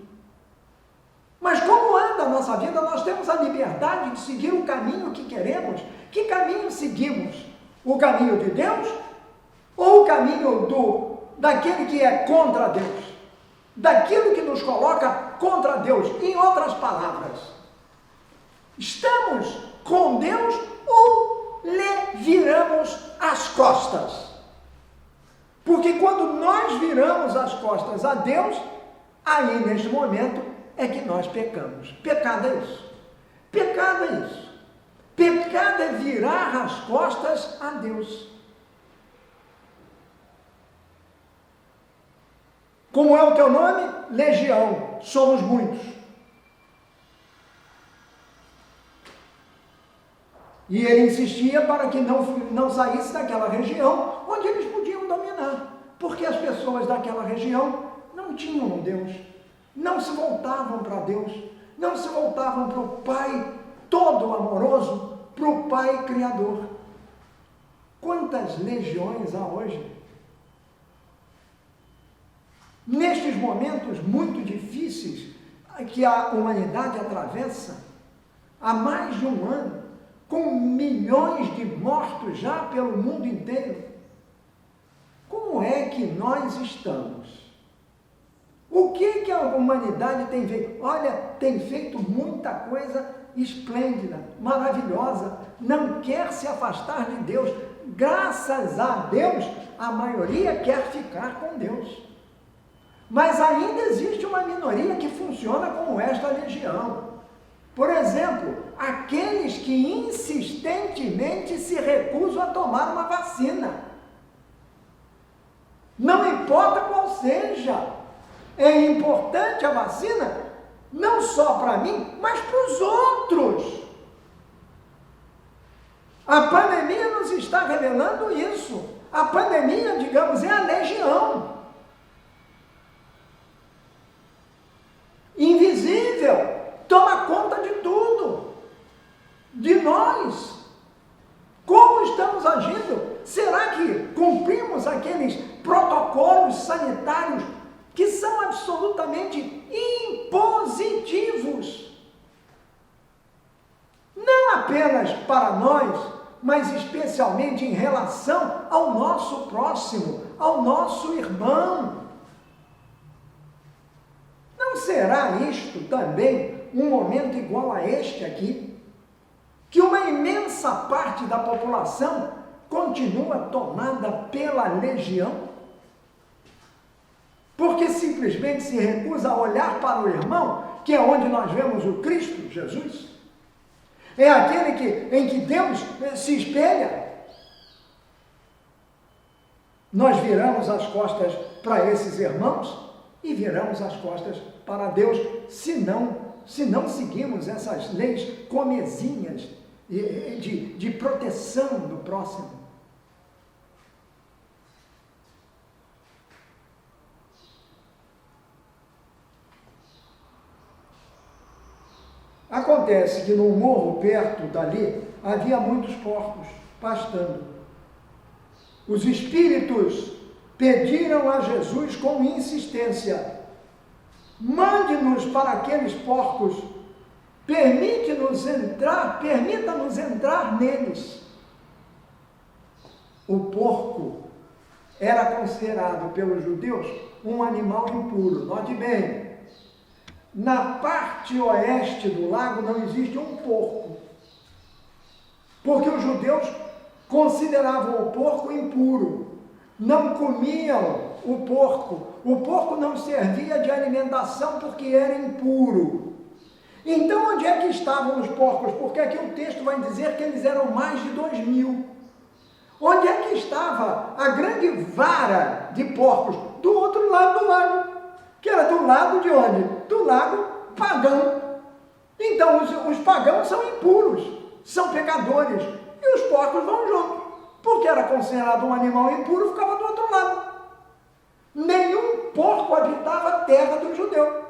Mas como anda a nossa vida? Nós temos a liberdade de seguir o caminho que queremos. Que caminho seguimos? O caminho de Deus? Ou o caminho daquele que é contra Deus? Daquilo que nos coloca contra Deus? Em outras palavras, estamos com Deus ou lhe viramos as costas? Porque quando nós viramos as costas a Deus, aí neste momento é que nós pecamos. Pecado é isso. Pecado é isso. Pecado é virar as costas a Deus. Como é o teu nome? Legião. Somos muitos. E ele insistia para que não saísse daquela região onde eles podiam dominar. Porque as pessoas daquela região não tinham um Deus. Não se voltavam para Deus. Não se voltavam para o Pai todo amoroso, para o Pai Criador. Quantas legiões há hoje? Nestes momentos muito difíceis que a humanidade atravessa, há mais de um ano, com milhões de mortos já pelo mundo inteiro, como é que nós estamos? O que a humanidade tem feito? Olha, tem feito muita coisa esplêndida, maravilhosa, não quer se afastar de Deus. Graças a Deus, a maioria quer ficar com Deus. Mas ainda existe uma minoria que funciona como esta legião. Por exemplo, aqueles que insistentemente se recusam a tomar uma vacina. Não importa qual seja, é importante a vacina, não só para mim, mas para os outros. A pandemia nos está revelando isso. A pandemia, digamos, é a legião. Invisível, toma conta de tudo, de nós. Como estamos agindo? Será que cumprimos aqueles protocolos sanitários que são absolutamente impositivos? Não apenas para nós, mas especialmente em relação ao nosso próximo, ao nosso irmão. Não será isto também um momento igual a este aqui? Que uma imensa parte da população continua tomada pela legião? Porque simplesmente se recusa a olhar para o irmão, que é onde nós vemos o Cristo Jesus? É aquele em que Deus se espelha? Nós viramos as costas para esses irmãos e viramos as costas para Deus, se não seguimos essas leis comezinhas de proteção do próximo. Acontece que num morro perto dali havia muitos porcos pastando. Os espíritos pediram a Jesus com insistência: mande-nos para aqueles porcos, permita-nos entrar neles. O porco era considerado pelos judeus um animal impuro. Note bem, na parte oeste do lago não existe um porco, porque os judeus consideravam o porco impuro, não comiam o porco não servia de alimentação porque era impuro. Então onde é que estavam os porcos? Porque aqui o texto vai dizer que eles eram mais de 2.000. Onde é que estava a grande vara de porcos? Do outro lado do lago, que era do lado de onde? Do lago pagão. Então os pagãos são impuros, são pecadores, e os porcos vão junto, porque era considerado um animal impuro, ficava do outro lado. Nenhum porco habitava a terra do judeu.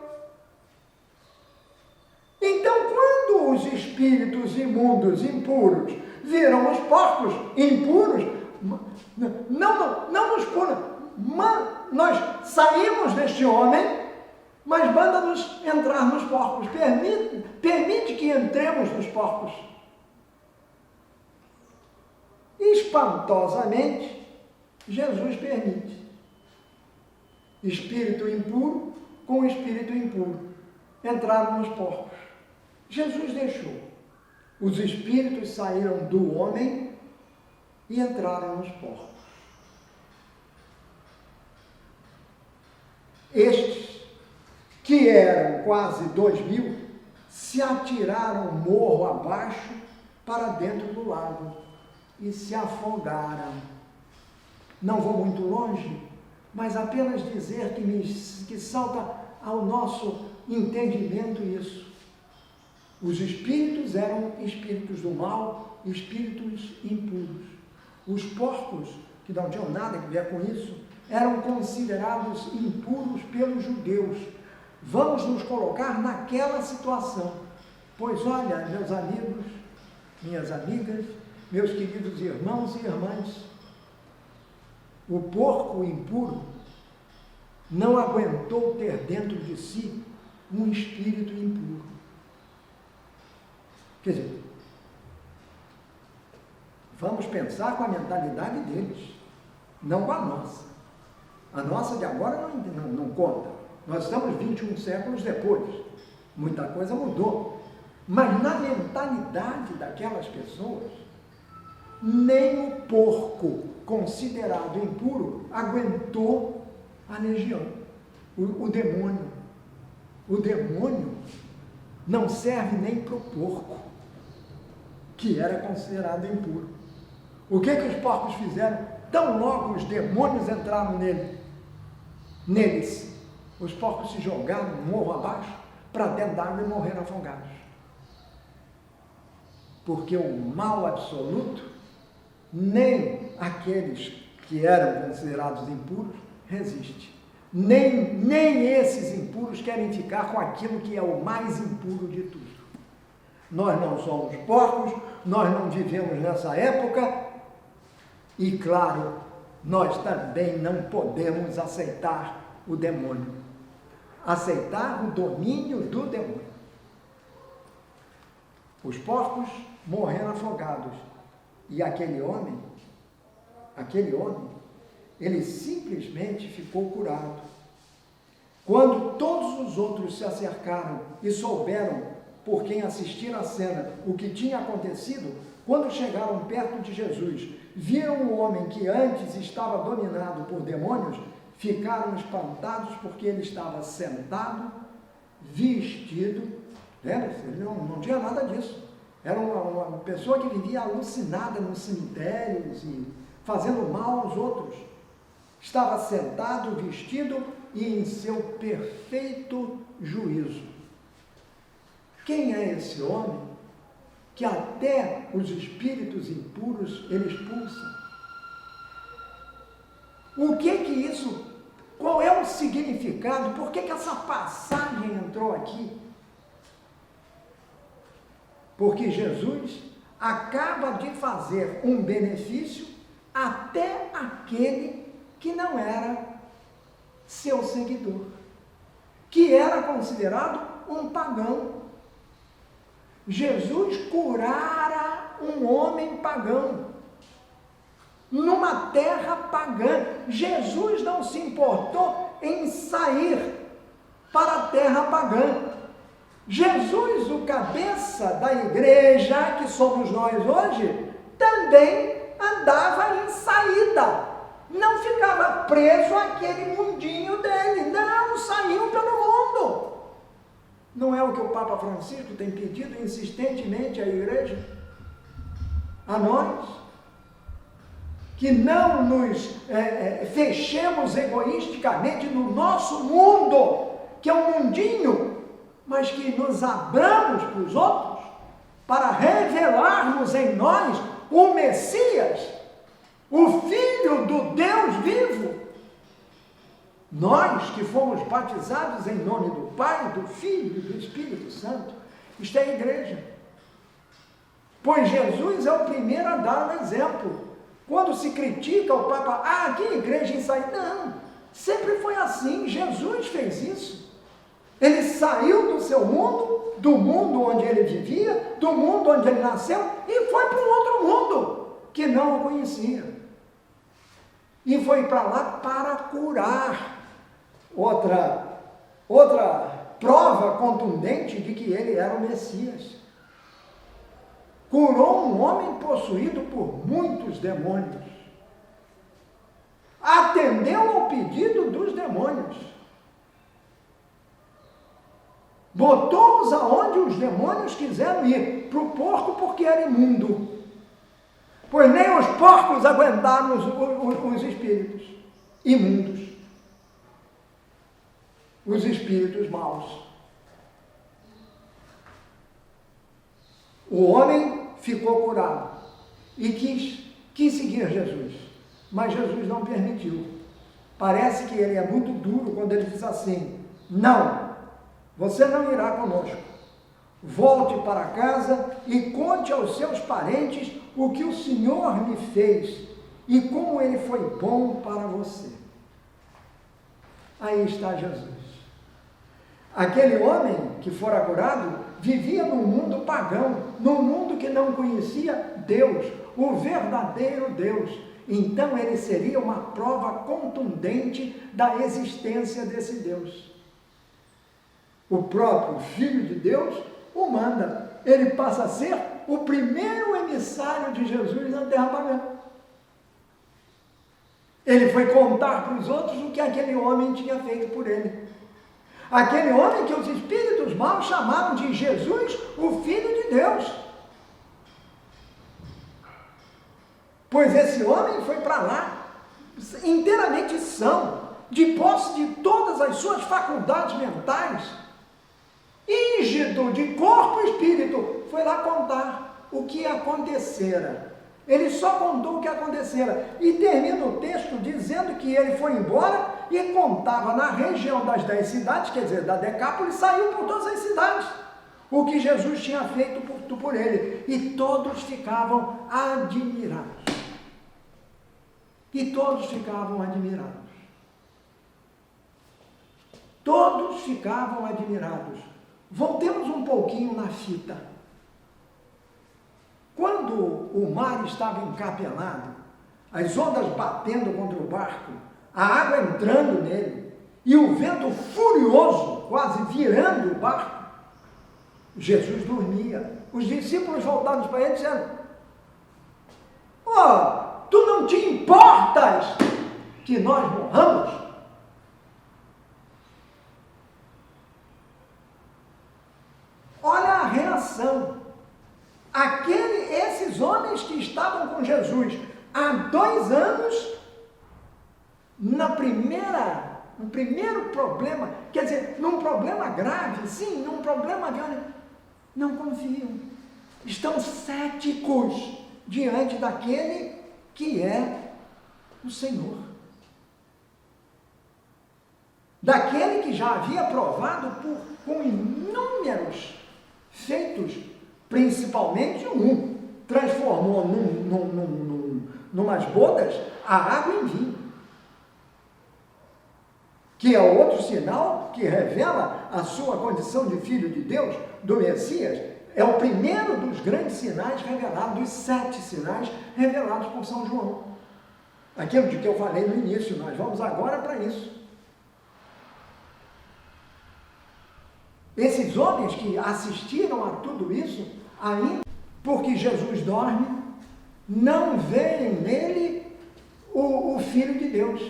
Então, quando os espíritos imundos, impuros, viram os porcos impuros, não nos puram. Nós saímos deste homem, mas manda-nos entrar nos porcos. Permite que entremos nos porcos. Espantosamente, Jesus permite. Espírito impuro com espírito impuro entraram nos porcos. Jesus deixou. Os espíritos saíram do homem e entraram nos porcos. Estes, que eram quase 2.000, se atiraram morro abaixo para dentro do lago e se afogaram. Não vou muito longe, mas apenas dizer que salta ao nosso entendimento isso. Os espíritos eram espíritos do mal, espíritos impuros. Os porcos, que não tinham nada a ver com isso, eram considerados impuros pelos judeus. Vamos nos colocar naquela situação. Pois olha, meus amigos, minhas amigas, meus queridos irmãos e irmãs, o porco impuro não aguentou ter dentro de si um espírito impuro. Quer dizer, vamos pensar com a mentalidade deles, não com a nossa. A nossa de agora não conta. Nós estamos 21 séculos depois. Muita coisa mudou. Mas na mentalidade daquelas pessoas, nem o porco considerado impuro aguentou a legião, o demônio. O demônio não serve nem para o porco, que era considerado impuro. O que os porcos fizeram? Tão logo os demônios entraram neles, os porcos se jogaram morro abaixo para dentro d'água e morreram afogados. Porque o mal absoluto, nem aqueles que eram considerados impuros resiste. Nem esses impuros querem ficar com aquilo que é o mais impuro de tudo. Nós não somos porcos, nós não vivemos nessa época e, claro, nós também não podemos aceitar o demônio, aceitar o domínio do demônio. Os porcos morreram afogados e aquele homem, ele simplesmente ficou curado. Quando todos os outros se acercaram e souberam, por quem assistiram a cena, o que tinha acontecido, quando chegaram perto de Jesus, viram o homem que antes estava dominado por demônios, ficaram espantados porque ele estava sentado, vestido, ele não tinha nada disso. Era uma pessoa que vivia alucinada nos cemitérios e fazendo mal aos outros. Estava sentado, vestido e em seu perfeito juízo. Quem é esse homem que até os espíritos impuros ele expulsa? O que isso, qual é o significado? Por que essa passagem entrou aqui? Porque Jesus acaba de fazer um benefício até aquele que não era seu seguidor, que era considerado um pagão. Jesus curara um homem pagão, numa terra pagã. Jesus não se importou em sair para a terra pagã. Jesus, o cabeça da igreja, que somos nós hoje, também dava em saída. Não ficava preso àquele mundinho dele. Não, saiu pelo mundo. Não é o que o Papa Francisco tem pedido insistentemente à igreja? A nós? Que não nos fechemos egoisticamente no nosso mundo, que é um mundinho, mas que nos abramos para os outros, para revelarmos em nós o Messias, o Filho do Deus vivo. Nós que fomos batizados em nome do Pai, do Filho e do Espírito Santo, isto é a igreja. Pois Jesus é o primeiro a dar o exemplo. Quando se critica o Papa, que igreja ensaiou? Não, sempre foi assim, Jesus fez isso. Ele saiu do seu mundo, do mundo onde ele vivia, do mundo onde ele nasceu, e foi para um outro mundo, que não o conhecia. E foi para lá para curar. Outra prova contundente de que ele era o Messias. Curou um homem possuído por muitos demônios. Atendeu ao pedido dos demônios. Botou-os aonde os demônios quiseram ir, para o porco, porque era imundo. Pois nem os porcos aguentaram os espíritos imundos. Os espíritos maus. O homem ficou curado e quis seguir Jesus, mas Jesus não permitiu. Parece que ele é muito duro quando ele diz assim: não, você não irá conosco. Volte para casa e conte aos seus parentes o que o Senhor me fez e como ele foi bom para você. Aí está Jesus. Aquele homem que fora curado vivia num mundo pagão, num mundo que não conhecia Deus, o verdadeiro Deus. Então ele seria uma prova contundente da existência desse Deus. O próprio Filho de Deus o manda. Ele passa a ser o primeiro emissário de Jesus na terra pagã. Ele foi contar para os outros o que aquele homem tinha feito por ele. Aquele homem que os espíritos maus chamaram de Jesus, o Filho de Deus. Pois esse homem foi para lá, inteiramente são, de posse de todas as suas faculdades mentais, rígido de corpo e espírito, foi lá contar o que acontecera. Ele só contou o que acontecera. E termina o texto dizendo que ele foi embora e contava na região das 10 cidades, quer dizer, da Decápole, saiu por todas as cidades, o que Jesus tinha feito por ele. E todos ficavam admirados. E todos ficavam admirados. Todos ficavam admirados. Voltemos um pouquinho na fita. Quando o mar estava encapelado, as ondas batendo contra o barco, a água entrando nele, e o vento furioso, quase virando o barco, Jesus dormia. Os discípulos voltaram para ele e disseram: tu não te importas que nós morramos? Olha a reação. Esses homens que estavam com Jesus há 2 anos, no primeiro problema, quer dizer, num problema grave, sim, num problema grave, não confiam. Estão céticos diante daquele que é o Senhor. Daquele que já havia provado com inúmeros feitos, principalmente transformou numas bodas a água em vinho, que é outro sinal que revela a sua condição de Filho de Deus, do Messias. É o primeiro dos grandes sinais revelados, dos 7 sinais revelados por São João. Aquilo de que eu falei no início, nós vamos agora para isso. Esses homens que assistiram a tudo isso, ainda porque Jesus dorme, não veem nele o Filho de Deus.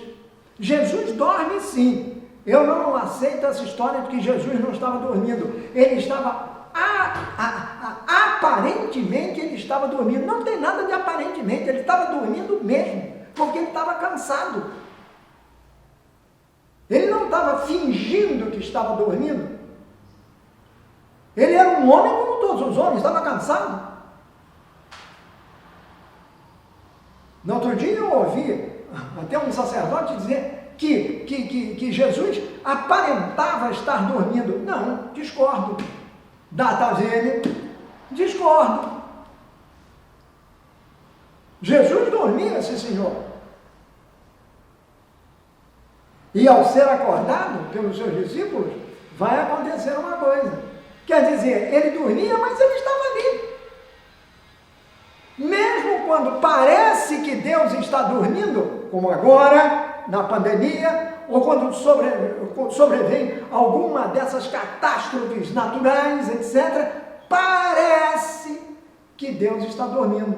Jesus dorme sim. Eu não aceito essa história de que Jesus não estava dormindo. Ele estava, aparentemente ele estava dormindo. Não tem nada de aparentemente, ele estava dormindo mesmo, porque ele estava cansado. Ele não estava fingindo que estava dormindo. Ele era um homem como todos os homens, estava cansado. No outro dia eu ouvi até um sacerdote dizer que Jesus aparentava estar dormindo. Não, discordo. Data dele, discordo. Jesus dormia, sim senhor. E ao ser acordado pelos seus discípulos, vai acontecer uma coisa. Quer dizer, ele dormia, mas ele estava ali. Mesmo quando parece que Deus está dormindo, como agora, na pandemia, ou quando sobrevém alguma dessas catástrofes naturais, etc., parece que Deus está dormindo.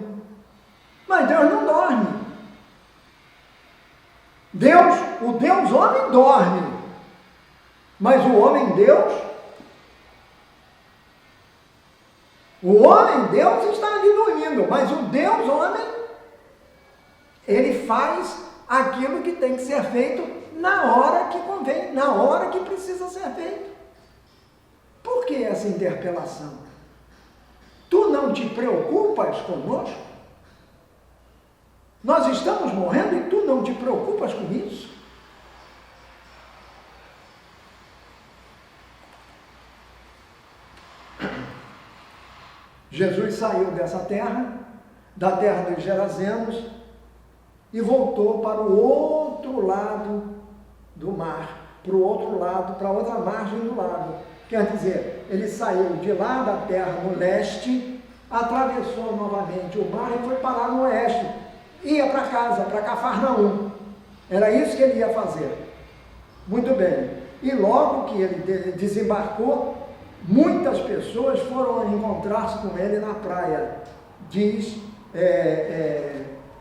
Mas Deus não dorme. O Deus homem dorme, mas o homem Deus está ali dormindo, mas o Deus homem, ele faz aquilo que tem que ser feito na hora que convém, na hora que precisa ser feito. Por que essa interpelação? Tu não te preocupas conosco? Nós estamos morrendo e tu não te preocupas com isso? Jesus saiu dessa terra, da terra dos Gerazenos, e voltou para o outro lado do mar, para o outro lado, para a outra margem do lago. Quer dizer, ele saiu de lá da terra no leste, atravessou novamente o mar e foi parar no oeste. Ia para casa, para Cafarnaum. Era isso que ele ia fazer. Muito bem. E logo que ele desembarcou, muitas pessoas foram encontrar-se com ele na praia. Diz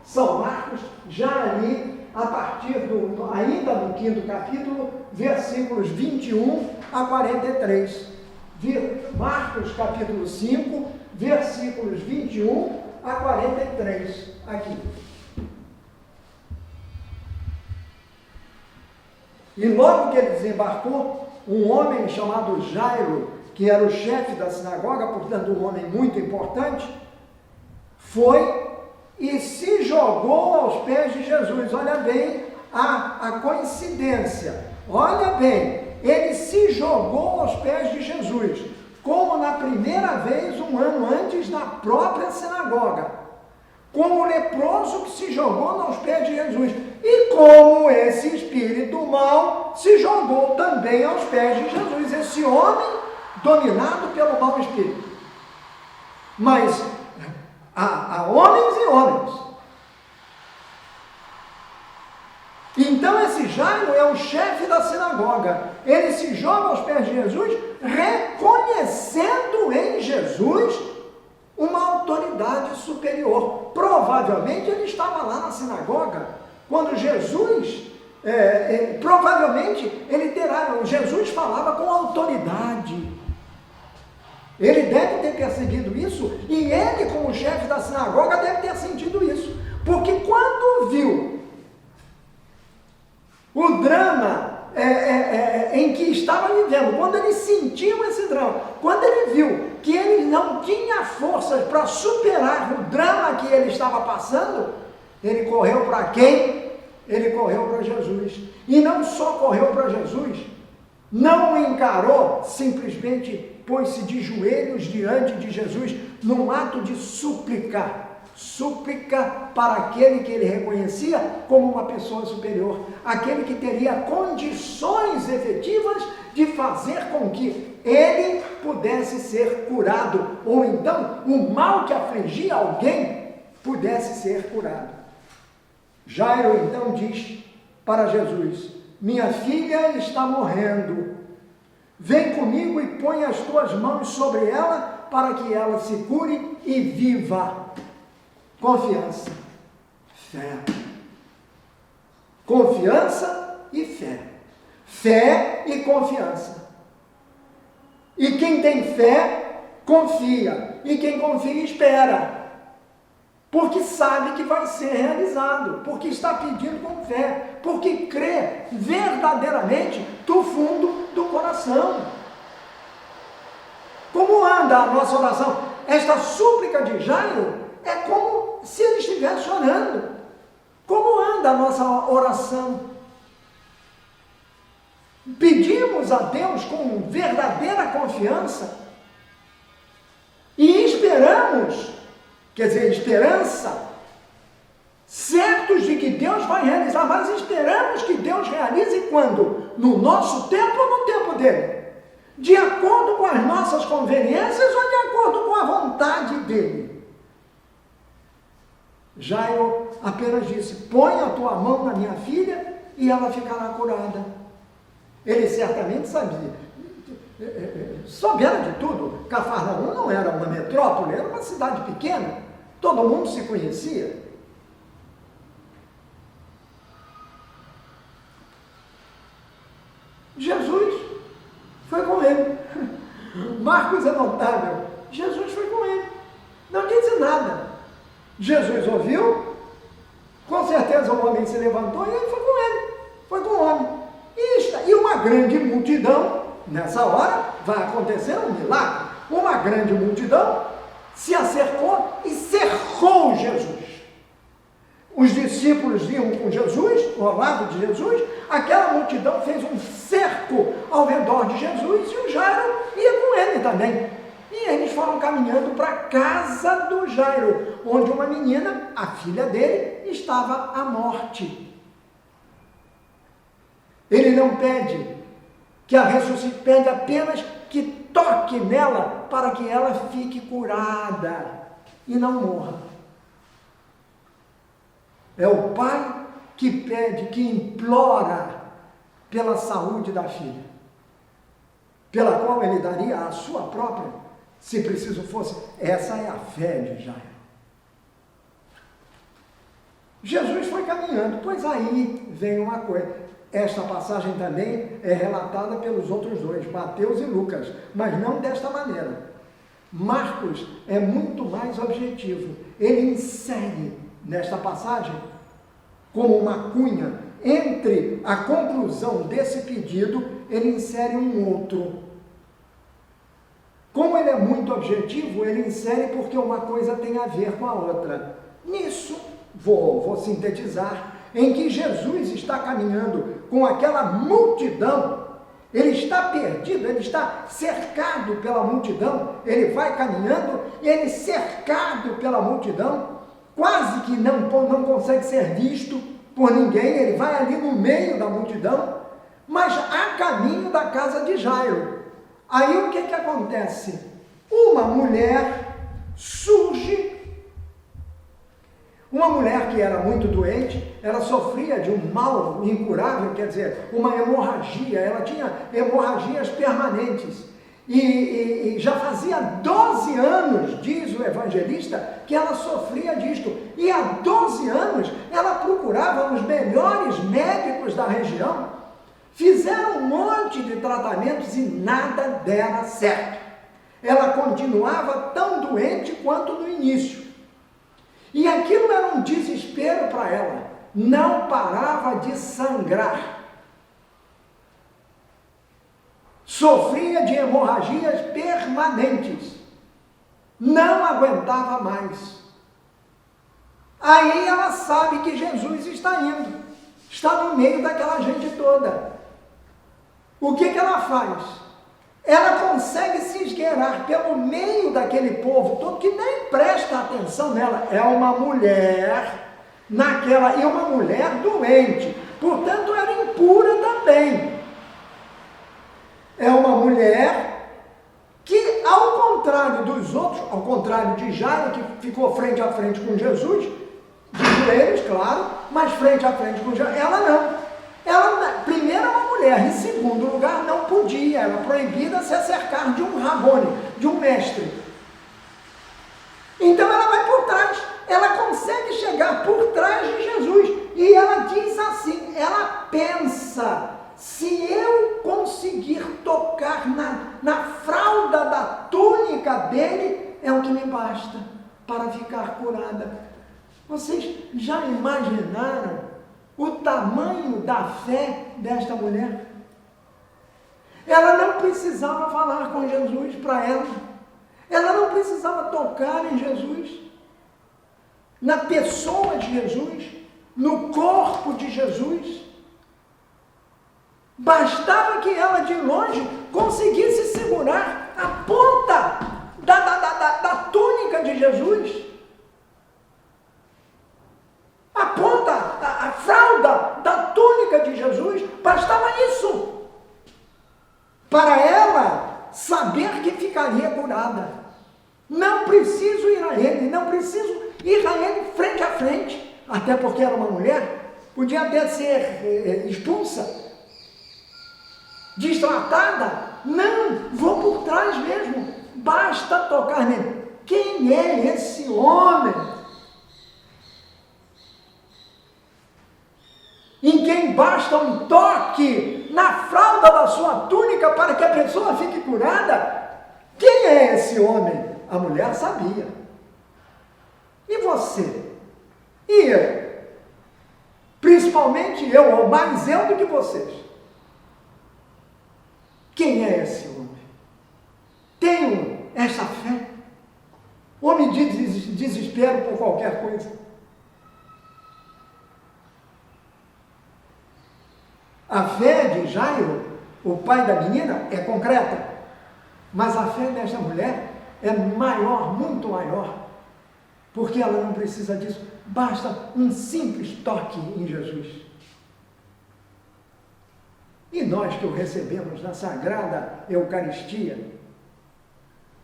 São Marcos, já ali, a partir ainda no 5º capítulo, versículos 21 a 43. Marcos capítulo 5, versículos 21 a 43. Aqui. E logo que ele desembarcou, um homem chamado Jairo, que era o chefe da sinagoga, portanto um homem muito importante, foi e se jogou aos pés de Jesus. Olha bem a coincidência. Olha bem, ele se jogou aos pés de Jesus, como na primeira vez, um ano antes, na própria sinagoga. Como o leproso que se jogou aos pés de Jesus. E como esse espírito mau se jogou também aos pés de Jesus. Esse homem dominado pelo mau espírito. Mas há homens e homens. Então esse Jairo é o chefe da sinagoga. Ele se joga aos pés de Jesus, reconhecendo em Jesus uma autoridade superior. Provavelmente ele estava lá na sinagoga, quando Jesus, provavelmente Jesus falava com autoridade. Ele deve ter percebido isso, e ele, como chefe da sinagoga, deve ter sentido isso. Porque quando viu o drama em que estava vivendo, quando ele sentiu esse drama, quando ele viu que ele não tinha forças para superar o drama que ele estava passando, ele correu para quem? Ele correu para Jesus. E não só correu para Jesus, não o encarou, simplesmente pôs-se de joelhos diante de Jesus, num ato de súplica para aquele que ele reconhecia como uma pessoa superior, aquele que teria condições efetivas de fazer com que ele pudesse ser curado, ou então o mal que afligia alguém pudesse ser curado. Jairo então diz para Jesus: minha filha está morrendo, vem comigo e põe as tuas mãos sobre ela para que ela se cure e viva. confiança, fé. Confiança e fé. Fé e confiança. E quem tem fé, confia. E quem confia, espera. Porque sabe que vai ser realizado. Porque está pedindo com fé. Porque crê verdadeiramente do fundo do coração. Como anda a nossa oração? Esta súplica de Jairo é como se ele estivesse orando. Como anda a nossa oração? Pedimos a Deus com verdadeira confiança e esperamos, quer dizer, esperança, certos de que Deus vai realizar, mas esperamos que Deus realize quando? No nosso tempo ou no tempo dele? De acordo com as nossas conveniências ou de acordo com a vontade dele? Jairo apenas disse: põe a tua mão na minha filha e ela ficará curada. Ele certamente sabia, soubera de tudo. Cafarnaum não era uma metrópole, era uma cidade pequena, todo mundo se conhecia. Jesus foi com ele. Marcos é notável, Jesus foi com ele, não disse nada. Jesus ouviu, com certeza o homem se levantou e ele foi com ele, foi com o homem. E uma grande multidão, nessa hora vai acontecer um milagre. Uma grande multidão se acercou e cercou Jesus. Os discípulos iam com Jesus, ao lado de Jesus, aquela multidão fez um cerco ao redor de Jesus e o Jairo ia com ele também. E eles foram caminhando para a casa do Jairo, onde uma menina, a filha dele, estava à morte. Ele não pede que a ressuscite, pede apenas que toque nela para que ela fique curada e não morra. É o pai que pede, que implora pela saúde da filha, pela qual ele daria a sua própria, se preciso fosse. Essa é a fé de Jairo. Jesus foi caminhando, pois aí vem uma coisa. Esta passagem também é relatada pelos outros dois, Mateus e Lucas, mas não desta maneira. Marcos é muito mais objetivo. Ele insere nesta passagem, como uma cunha, entre a conclusão desse pedido, ele insere um outro. Como ele é muito objetivo, ele insere porque uma coisa tem a ver com a outra. Nisso, vou sintetizar, em que Jesus está caminhando com aquela multidão, ele está perdido, ele está cercado pela multidão, ele vai caminhando e ele cercado pela multidão, quase que não consegue ser visto por ninguém, ele vai ali no meio da multidão, mas a caminho da casa de Jairo. Aí o que acontece? Uma mulher surge. Uma mulher que era muito doente, ela sofria de um mal incurável, quer dizer, uma hemorragia, ela tinha hemorragias permanentes. E já fazia 12 anos, diz o evangelista, que ela sofria disto. E há 12 anos ela procurava os melhores médicos da região, fizeram um monte de tratamentos e nada dera certo. Ela continuava tão doente quanto no início. E aquilo era um desespero para ela, não parava de sangrar. Sofria de hemorragias permanentes, não aguentava mais. Aí ela sabe que Jesus está indo, está no meio daquela gente toda. O que ela faz? Ela consegue se esgueirar pelo meio daquele povo todo que nem presta atenção nela. É uma mulher naquela, e uma mulher doente, portanto era impura também. É uma mulher que, ao contrário dos outros, ao contrário de Jairo, que ficou frente a frente com Jesus, de joelhos, claro, mas frente a frente com Jesus, ela não. Ela, primeiro, é uma mulher, em segundo lugar, não podia, era proibida se acercar de um rabone, de um mestre. Então ela vai por trás, ela consegue chegar por trás de Jesus. E ela diz assim, ela pensa, se eu conseguir tocar na fralda da túnica dele, é o que me basta para ficar curada. Vocês já imaginaram o tamanho da fé desta mulher? Ela não precisava falar com Jesus para ela. Ela não precisava tocar em Jesus, na pessoa de Jesus, no corpo de Jesus. Bastava que ela de longe conseguisse segurar a ponta da túnica de Jesus. A ponta, a fralda da túnica de Jesus, bastava isso para ela saber que ficaria curada. Não preciso ir a ele, não preciso ir a ele frente a frente, até porque era uma mulher, podia até ser expulsa, destratada. Não, vou por trás mesmo, basta tocar nele. Quem é esse homem em quem basta um toque na fralda da sua túnica para que a pessoa fique curada? Quem é esse homem? A mulher sabia. E você? E eu? Principalmente eu, ou mais eu do que vocês. Quem é esse homem? Tenho essa fé? Ou me desespero por qualquer coisa? A fé de Jairo, o pai da menina, é concreta, mas a fé desta mulher é maior, muito maior, porque ela não precisa disso, basta um simples toque em Jesus. E nós que o recebemos na Sagrada Eucaristia,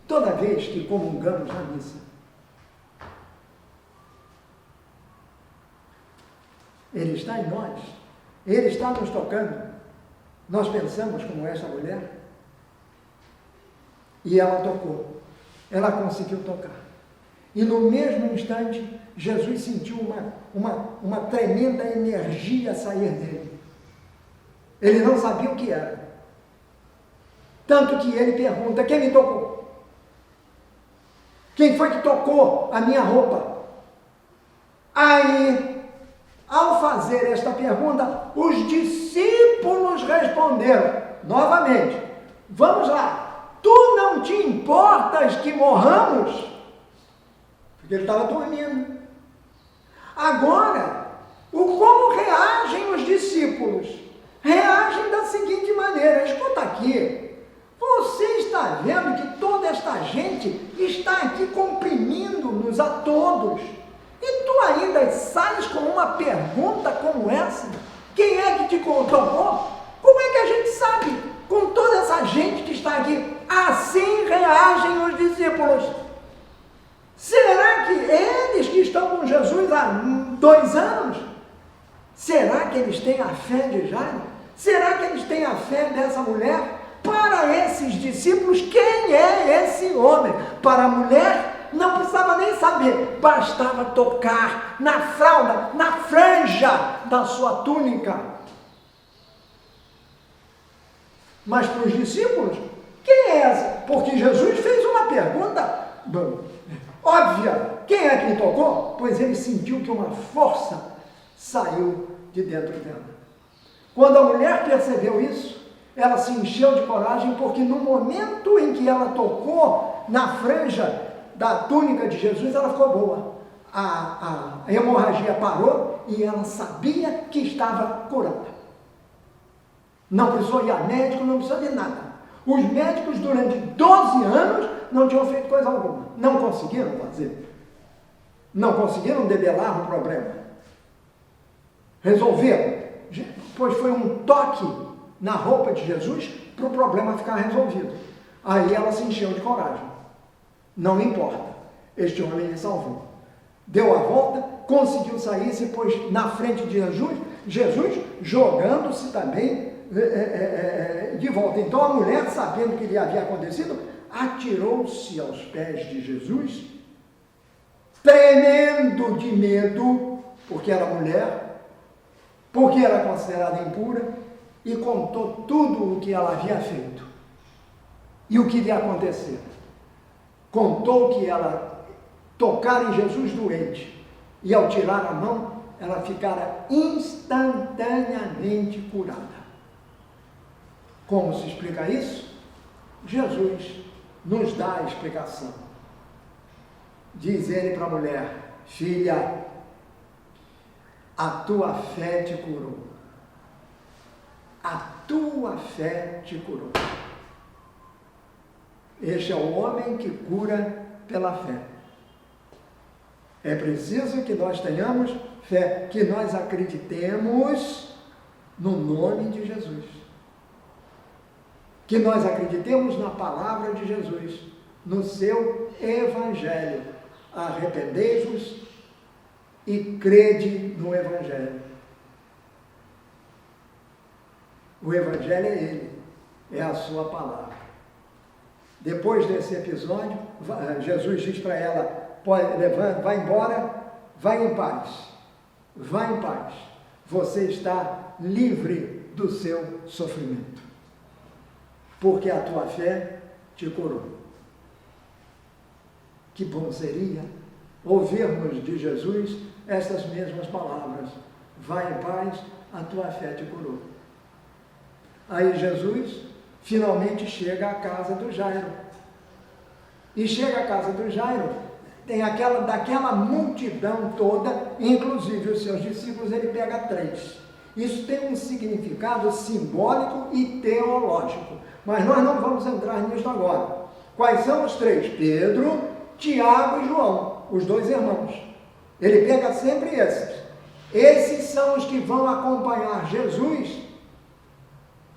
toda vez que comungamos na missa, Ele está em nós, Ele está nos tocando. Nós pensamos como essa mulher, e ela tocou, ela conseguiu tocar. E no mesmo instante, Jesus sentiu uma tremenda energia sair dele. Ele não sabia o que era. Tanto que ele pergunta, quem me tocou? Quem foi que tocou a minha roupa? Aí, ao fazer esta pergunta, os discípulos responderam, novamente, vamos lá, tu não te importas que morramos? Porque ele estava dormindo. Agora, como reagem os discípulos? Reagem da seguinte maneira, escuta aqui, você está vendo que toda esta gente está aqui comprimindo-nos a todos, e tu ainda sais com uma pergunta como essa? Quem é que te tocou? Como é que a gente sabe? Com toda essa gente que está aqui, assim reagem os discípulos. Será que eles que estão com Jesus há 2 anos, será que eles têm a fé de Jairo? Será que eles têm a fé dessa mulher? Para esses discípulos, quem é esse homem? Para a mulher, não precisava nem saber, bastava tocar na fralda, na franja da sua túnica. Mas para os discípulos, quem é essa? Porque Jesus fez uma pergunta óbvia, quem é que me tocou? Pois ele sentiu que uma força saiu de dentro dela. Quando a mulher percebeu isso, ela se encheu de coragem, porque no momento em que ela tocou na franja da túnica de Jesus, ela ficou boa. A hemorragia parou e ela sabia que estava curada. Não precisou ir a médico, não precisou de nada. Os médicos, durante 12 anos, não tinham feito coisa alguma. Não conseguiram fazer. Não conseguiram debelar o problema. Resolveram. Pois foi um toque na roupa de Jesus para o problema ficar resolvido. Aí ela se encheu de coragem. Não importa. Este homem me salvou. Deu a volta, conseguiu sair, se pôs na frente de Jesus, Jesus jogando-se também de volta. Então a mulher, sabendo o que lhe havia acontecido, atirou-se aos pés de Jesus tremendo de medo, porque era mulher, porque era considerada impura, e contou tudo o que ela havia feito e o que lhe aconteceu. Contou que ela tocara em Jesus doente, e ao tirar a mão, ela ficara instantaneamente curada. Como se explica isso? Jesus nos dá a explicação. Diz ele para a mulher: filha, a tua fé te curou. A tua fé te curou. Este é o homem que cura pela fé. É preciso que nós tenhamos fé, que nós acreditemos no nome de Jesus. Que nós acreditemos na palavra de Jesus, no seu Evangelho. Arrependei-vos e crede no Evangelho. O Evangelho é ele, é a sua palavra. Depois desse episódio, Jesus diz para ela: levanta, vai embora, vai em paz. Vai em paz. Você está livre do seu sofrimento, porque a tua fé te curou. Que bom seria ouvirmos de Jesus essas mesmas palavras: vai em paz, a tua fé te curou. Aí Jesus finalmente chega à casa do Jairo. E chega à casa do Jairo, tem daquela multidão toda, inclusive os seus discípulos, ele pega 3. Isso tem um significado simbólico e teológico, mas nós não vamos entrar nisso agora. Quais são os 3? Pedro, Tiago e João, os 2 irmãos. Ele pega sempre esses. Esses são os que vão acompanhar Jesus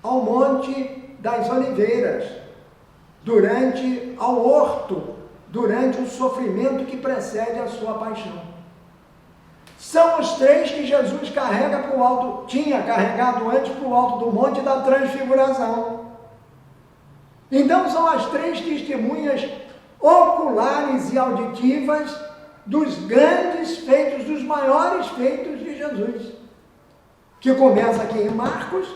ao Monte das Oliveiras, ao horto, durante o sofrimento que precede a sua paixão. São os 3 que Jesus carrega para o alto, tinha carregado antes para o alto do Monte da Transfiguração. Então são as 3 testemunhas oculares e auditivas dos grandes feitos, dos maiores feitos de Jesus, que começa aqui em Marcos,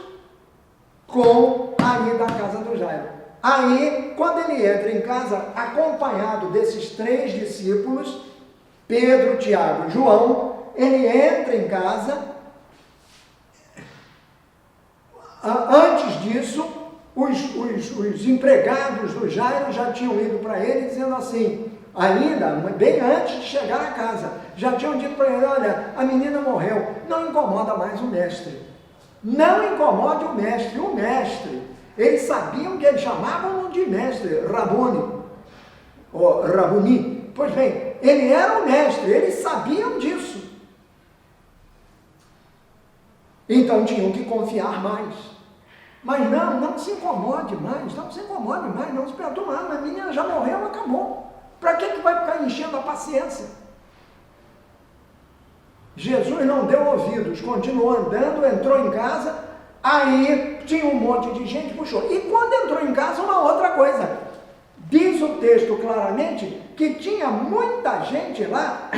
com a ida à casa do Jairo. Aí, quando ele entra em casa, acompanhado desses 3 discípulos, Pedro, Tiago e João, ele entra em casa. Antes disso, os empregados do Jairo já tinham ido para ele dizendo assim, ainda, bem antes de chegar a casa, já tinham dito para ele: olha, a menina morreu, não incomoda mais o mestre. Não incomode o mestre, eles sabiam que eles chamavam de mestre, Rabuni, ou Rabuni. Pois bem, ele era o mestre, eles sabiam disso. Então tinham que confiar mais. Mas não se incomode mais, não se perturbe mais, a menina já morreu, acabou. Para que vai ficar enchendo a paciência? Jesus não deu ouvidos, continuou andando, entrou em casa, aí tinha um monte de gente, puxou. E quando entrou em casa, uma outra coisa. Diz o texto claramente que tinha muita gente lá.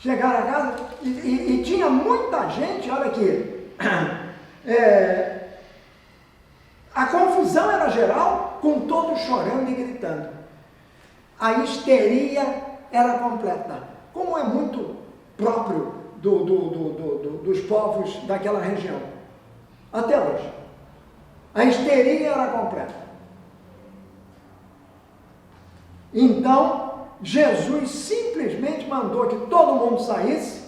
Chegaram a casa e tinha muita gente, olha aqui. A confusão era geral, com todos chorando e gritando. A histeria era completa, como é muito próprio dos povos daquela região, até hoje. A histeria era completa. Então, Jesus simplesmente mandou que todo mundo saísse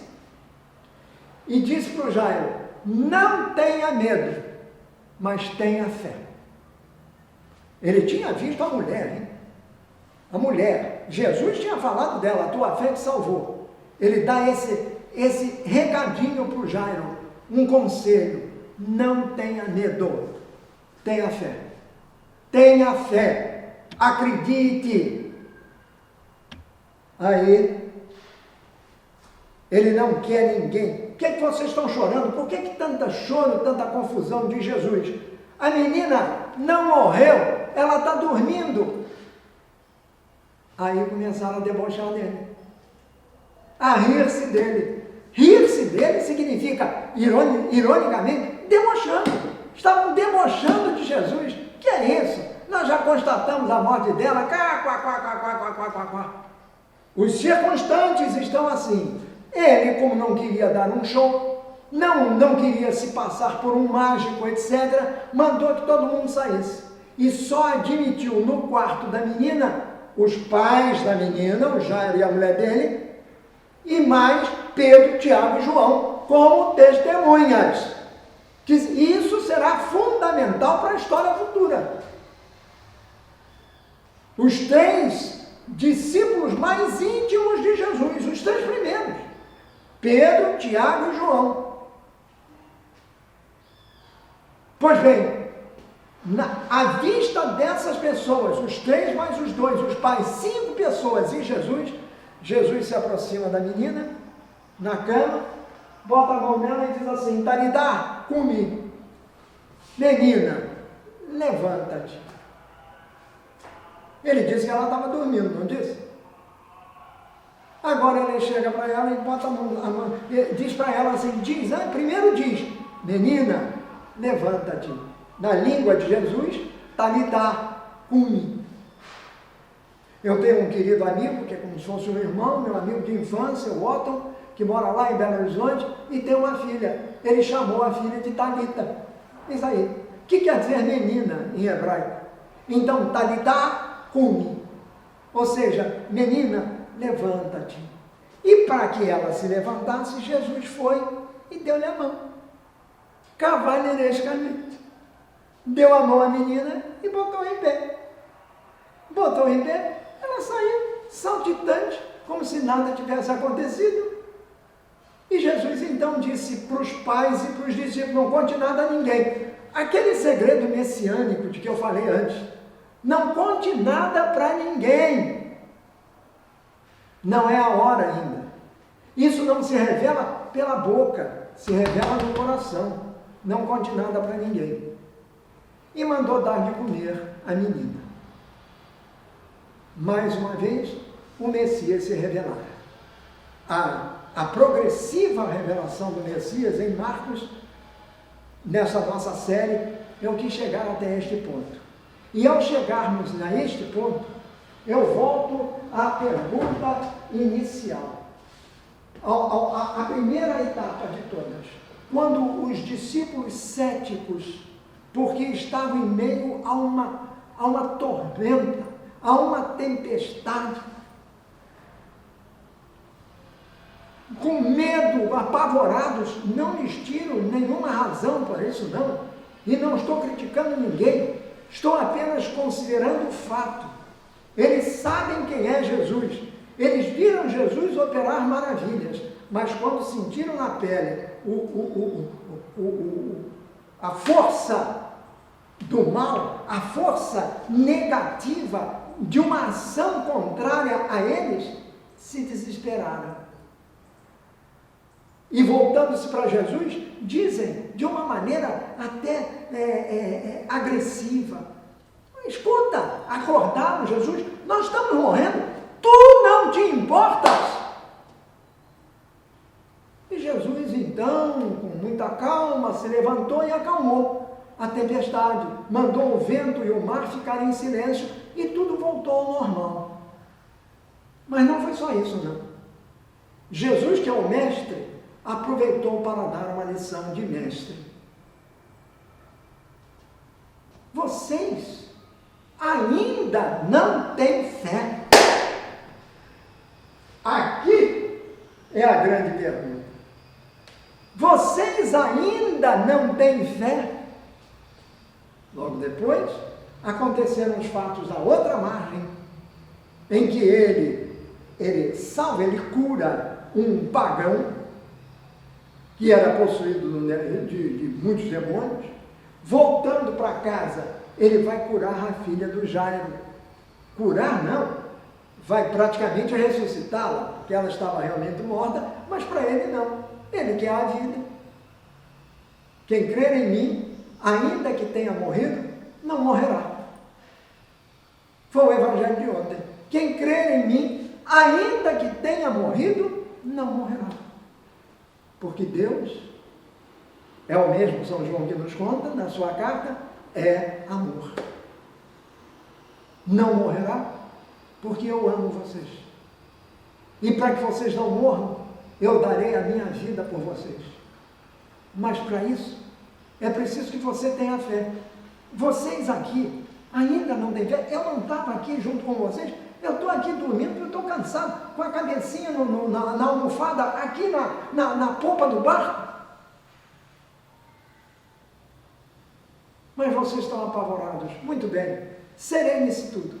e disse para o Jairo: não tenha medo, mas tenha fé. Ele tinha visto a mulher, hein? A mulher, Jesus tinha falado dela: a tua fé te salvou. Ele dá esse recadinho para o Jairo, um conselho: não tenha medo, tenha fé. Tenha fé, acredite. Aí, ele não quer ninguém. Por que vocês estão chorando? Por que tanta choro, tanta confusão? Diz Jesus: a menina não morreu, ela está dormindo. Aí começaram a debochar dele, a rir-se dele. Rir-se dele significa, ironicamente, debochando. Estavam debochando de Jesus. Que é isso? Nós já constatamos a morte dela. Os circunstantes estão assim. Ele, como não queria dar um show, não queria se passar por um mágico, etc., mandou que todo mundo saísse. E só admitiu no quarto da menina os pais da menina, o Jairo e a mulher dele, e mais Pedro, Tiago e João, como testemunhas. Que isso será fundamental para a história futura. Os 3 discípulos mais íntimos de Jesus, os 3 primeiros, Pedro, Tiago e João. Pois bem, à vista dessas pessoas, os 3 mais os 2, os pais, 5 pessoas e Jesus se aproxima da menina, na cama, bota a mão nela e diz assim: Talita, cumi. Menina, levanta-te. Ele disse que ela estava dormindo, não disse? Agora ele chega para ela e bota a mão, diz para ela assim, primeiro diz, menina, levanta-te. Na língua de Jesus, Talita, cumi. Eu tenho um querido amigo, que é como se fosse um irmão, meu amigo de infância, o Otton, que mora lá em Belo Horizonte, e tem uma filha. Ele chamou a filha de Talita. Isso aí. O que quer dizer menina em hebraico? Então, Talita, cumi. Ou seja, menina, levanta-te. E para que ela se levantasse, Jesus foi e deu-lhe a mão. Cavalheirescamente. Deu a mão à menina e botou em pé. Botou em pé, ela saiu saltitante, como se nada tivesse acontecido. E Jesus então disse para os pais e para os discípulos: não conte nada a ninguém. Aquele segredo messiânico de que eu falei antes. Não conte nada para ninguém. Não é a hora ainda. Isso não se revela pela boca, se revela no coração. Não conte nada para ninguém. E mandou dar de comer a menina. Mais uma vez, o Messias se revelara. A progressiva revelação do Messias em Marcos, nessa nossa série, eu quis chegar até este ponto. E ao chegarmos a este ponto, eu volto à pergunta inicial. A primeira etapa de todas. Quando os discípulos céticos, porque estavam em meio a uma tormenta, a uma tempestade, com medo, apavorados, não lhes tiro nenhuma razão para isso não, e não estou criticando ninguém, estou apenas considerando o fato. Eles sabem quem é Jesus, eles viram Jesus operar maravilhas, mas quando sentiram na pele a força do mal, a força negativa de uma ação contrária a eles, se desesperaram. E voltando-se para Jesus, dizem de uma maneira até agressiva: escuta, acordaram, Jesus, nós estamos morrendo, tu não te importas? E Jesus então, com muita calma, se levantou e acalmou a tempestade, mandou o vento e o mar ficarem em silêncio e tudo voltou ao normal. Mas não foi só isso não. Jesus, que é o mestre, aproveitou para dar uma lição de mestre. Vocês ainda não têm fé? Aqui é a grande pergunta. Vocês ainda não têm fé? Logo depois, aconteceram os fatos da outra margem, em que ele salva, ele cura um pagão, que era possuído de muitos demônios. Voltando para casa, ele vai curar a filha do Jairo. Curar não, vai praticamente ressuscitá-la, porque ela estava realmente morta, mas para ele não, ele quer a vida. Quem crer em mim, ainda que tenha morrido, não morrerá. Foi o evangelho de ontem. quem crer em mim, ainda que tenha morrido, não morrerá. Porque Deus é o mesmo, São João que nos conta na sua carta, é amor. Não morrerá, porque eu amo vocês. E para que vocês não morram, eu darei a minha vida por vocês. Mas para isso, é preciso que você tenha fé. Vocês aqui ainda não têm fé. Eu não estava aqui junto com vocês. Eu estou aqui dormindo porque eu estou cansado, com a cabecinha na almofada, aqui na polpa do barco. Mas vocês estão apavorados. Muito bem, serei nisso tudo.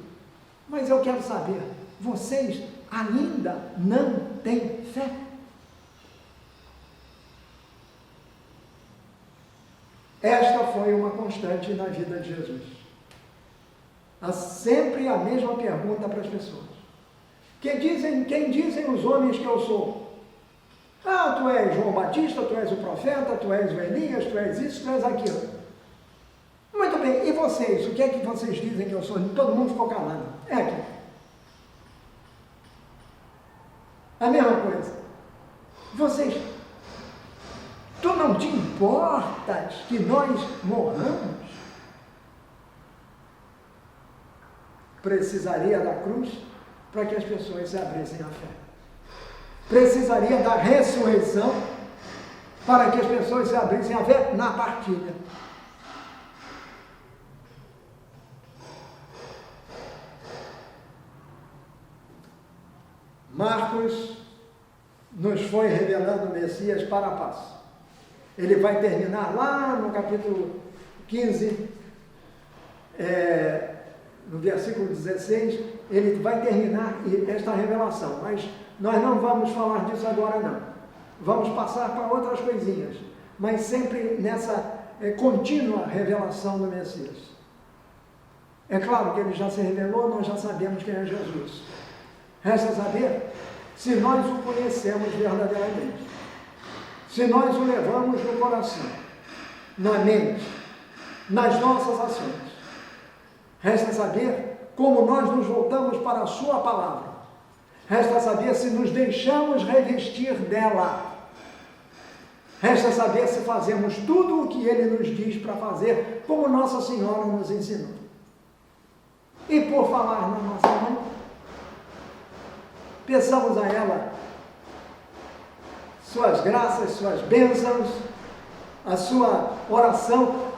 Mas eu quero saber, vocês ainda não têm fé? Esta foi uma constante na vida de Jesus. Há sempre a mesma pergunta para as pessoas. Quem dizem os homens que eu sou? Ah, tu és João Batista, tu és o profeta, tu és o Elias, tu és isso, tu és aquilo. Muito bem, e vocês? O que é que vocês dizem que eu sou? Todo mundo ficou calado. É aqui. A mesma coisa. Vocês, tu não te importas que nós morramos? Precisaria da cruz para que as pessoas se abrissem à fé. Precisaria da ressurreição para que as pessoas se abrissem à fé na partilha. Marcos nos foi revelando o Messias para a paz. Ele vai terminar lá no capítulo 15, no versículo 16, ele vai terminar esta revelação, mas nós não vamos falar disso agora não. Vamos passar para outras coisinhas, mas sempre nessa contínua revelação do Messias. É claro que ele já se revelou, nós já sabemos quem é Jesus. Resta saber se nós o conhecemos verdadeiramente, se nós o levamos no coração, na mente, nas nossas ações. Resta saber como nós nos voltamos para a sua palavra. Resta saber se nos deixamos revestir dela. Resta saber se fazemos tudo o que ele nos diz para fazer, como Nossa Senhora nos ensinou. E por falar na nossa mãe, peçamos a ela suas graças, suas bênçãos, a sua oração,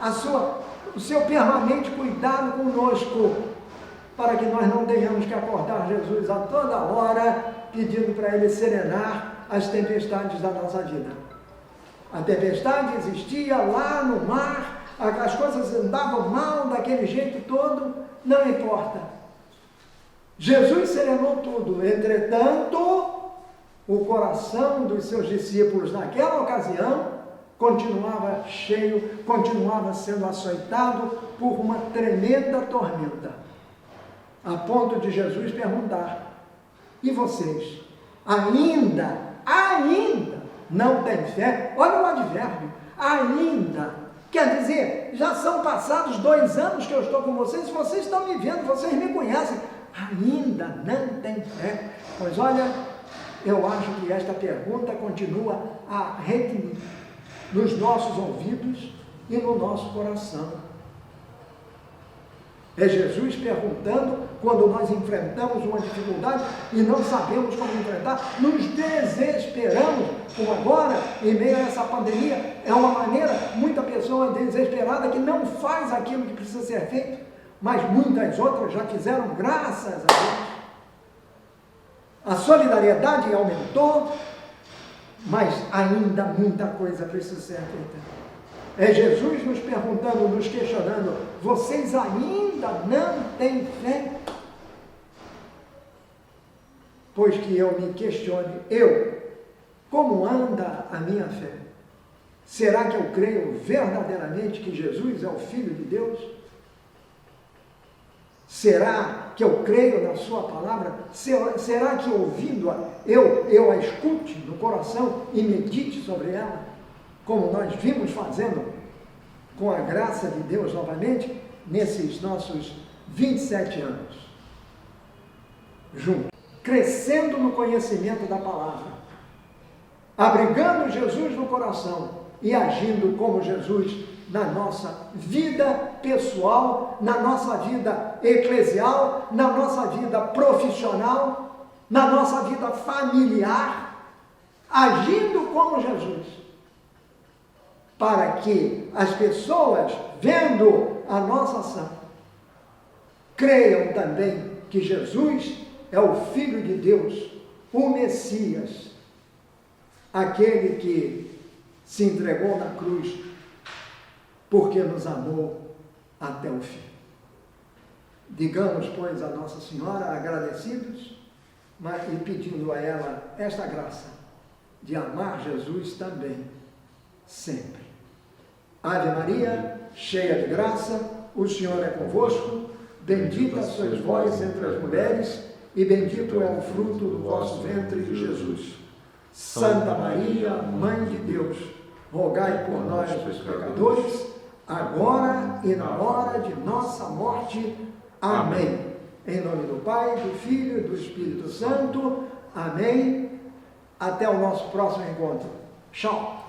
o seu permanente cuidado conosco, para que nós não tenhamos que acordar Jesus a toda hora, pedindo para Ele serenar as tempestades da nossa vida. A tempestade existia lá no mar, as coisas andavam mal daquele jeito todo, não importa. Jesus serenou tudo, entretanto, o coração dos seus discípulos naquela ocasião continuava cheio, continuava sendo açoitado por uma tremenda tormenta, a ponto de Jesus perguntar: e vocês, ainda não têm fé? Olha o advérbio, ainda, quer dizer, já são passados 2 anos que eu estou com vocês, vocês estão me vendo, vocês me conhecem, ainda não têm fé? Pois olha, eu acho que esta pergunta continua a retinir nos nossos ouvidos e no nosso coração. É Jesus perguntando, quando nós enfrentamos uma dificuldade e não sabemos como enfrentar, nos desesperamos, como agora, em meio a essa pandemia, é uma maneira, muita pessoa desesperada que não faz aquilo que precisa ser feito, mas muitas outras já fizeram, graças a Deus. A solidariedade aumentou, mas ainda muita coisa precisa ser feita. É Jesus nos perguntando, nos questionando: vocês ainda não têm fé? Pois que eu me questione, como anda a minha fé? Será que eu creio verdadeiramente que Jesus é o Filho de Deus? Será que eu creio na sua palavra? Será que ouvindo-a, eu a escute no coração e medite sobre ela, como nós vimos fazendo, com a graça de Deus novamente, nesses nossos 27 anos? juntos, crescendo no conhecimento da palavra, abrigando Jesus no coração e agindo como Jesus na nossa vida pessoal, na nossa vida eclesial, na nossa vida profissional, na nossa vida familiar, agindo como Jesus, para que as pessoas, vendo a nossa ação, creiam também que Jesus é o Filho de Deus, o Messias, aquele que se entregou na cruz porque nos amou até o fim. Digamos, pois, a Nossa Senhora agradecidos e pedindo a ela esta graça de amar Jesus também, sempre. Ave Maria, cheia de graça, o Senhor é convosco, bendita sois vós entre as mulheres, e bendito é o fruto do vosso ventre, Jesus. Santa Maria, Mãe de Deus, rogai por nós, os pecadores, agora e na hora de nossa morte. Amém. Em nome do Pai, do Filho e do Espírito Santo. Amém. Até o nosso próximo encontro. Tchau.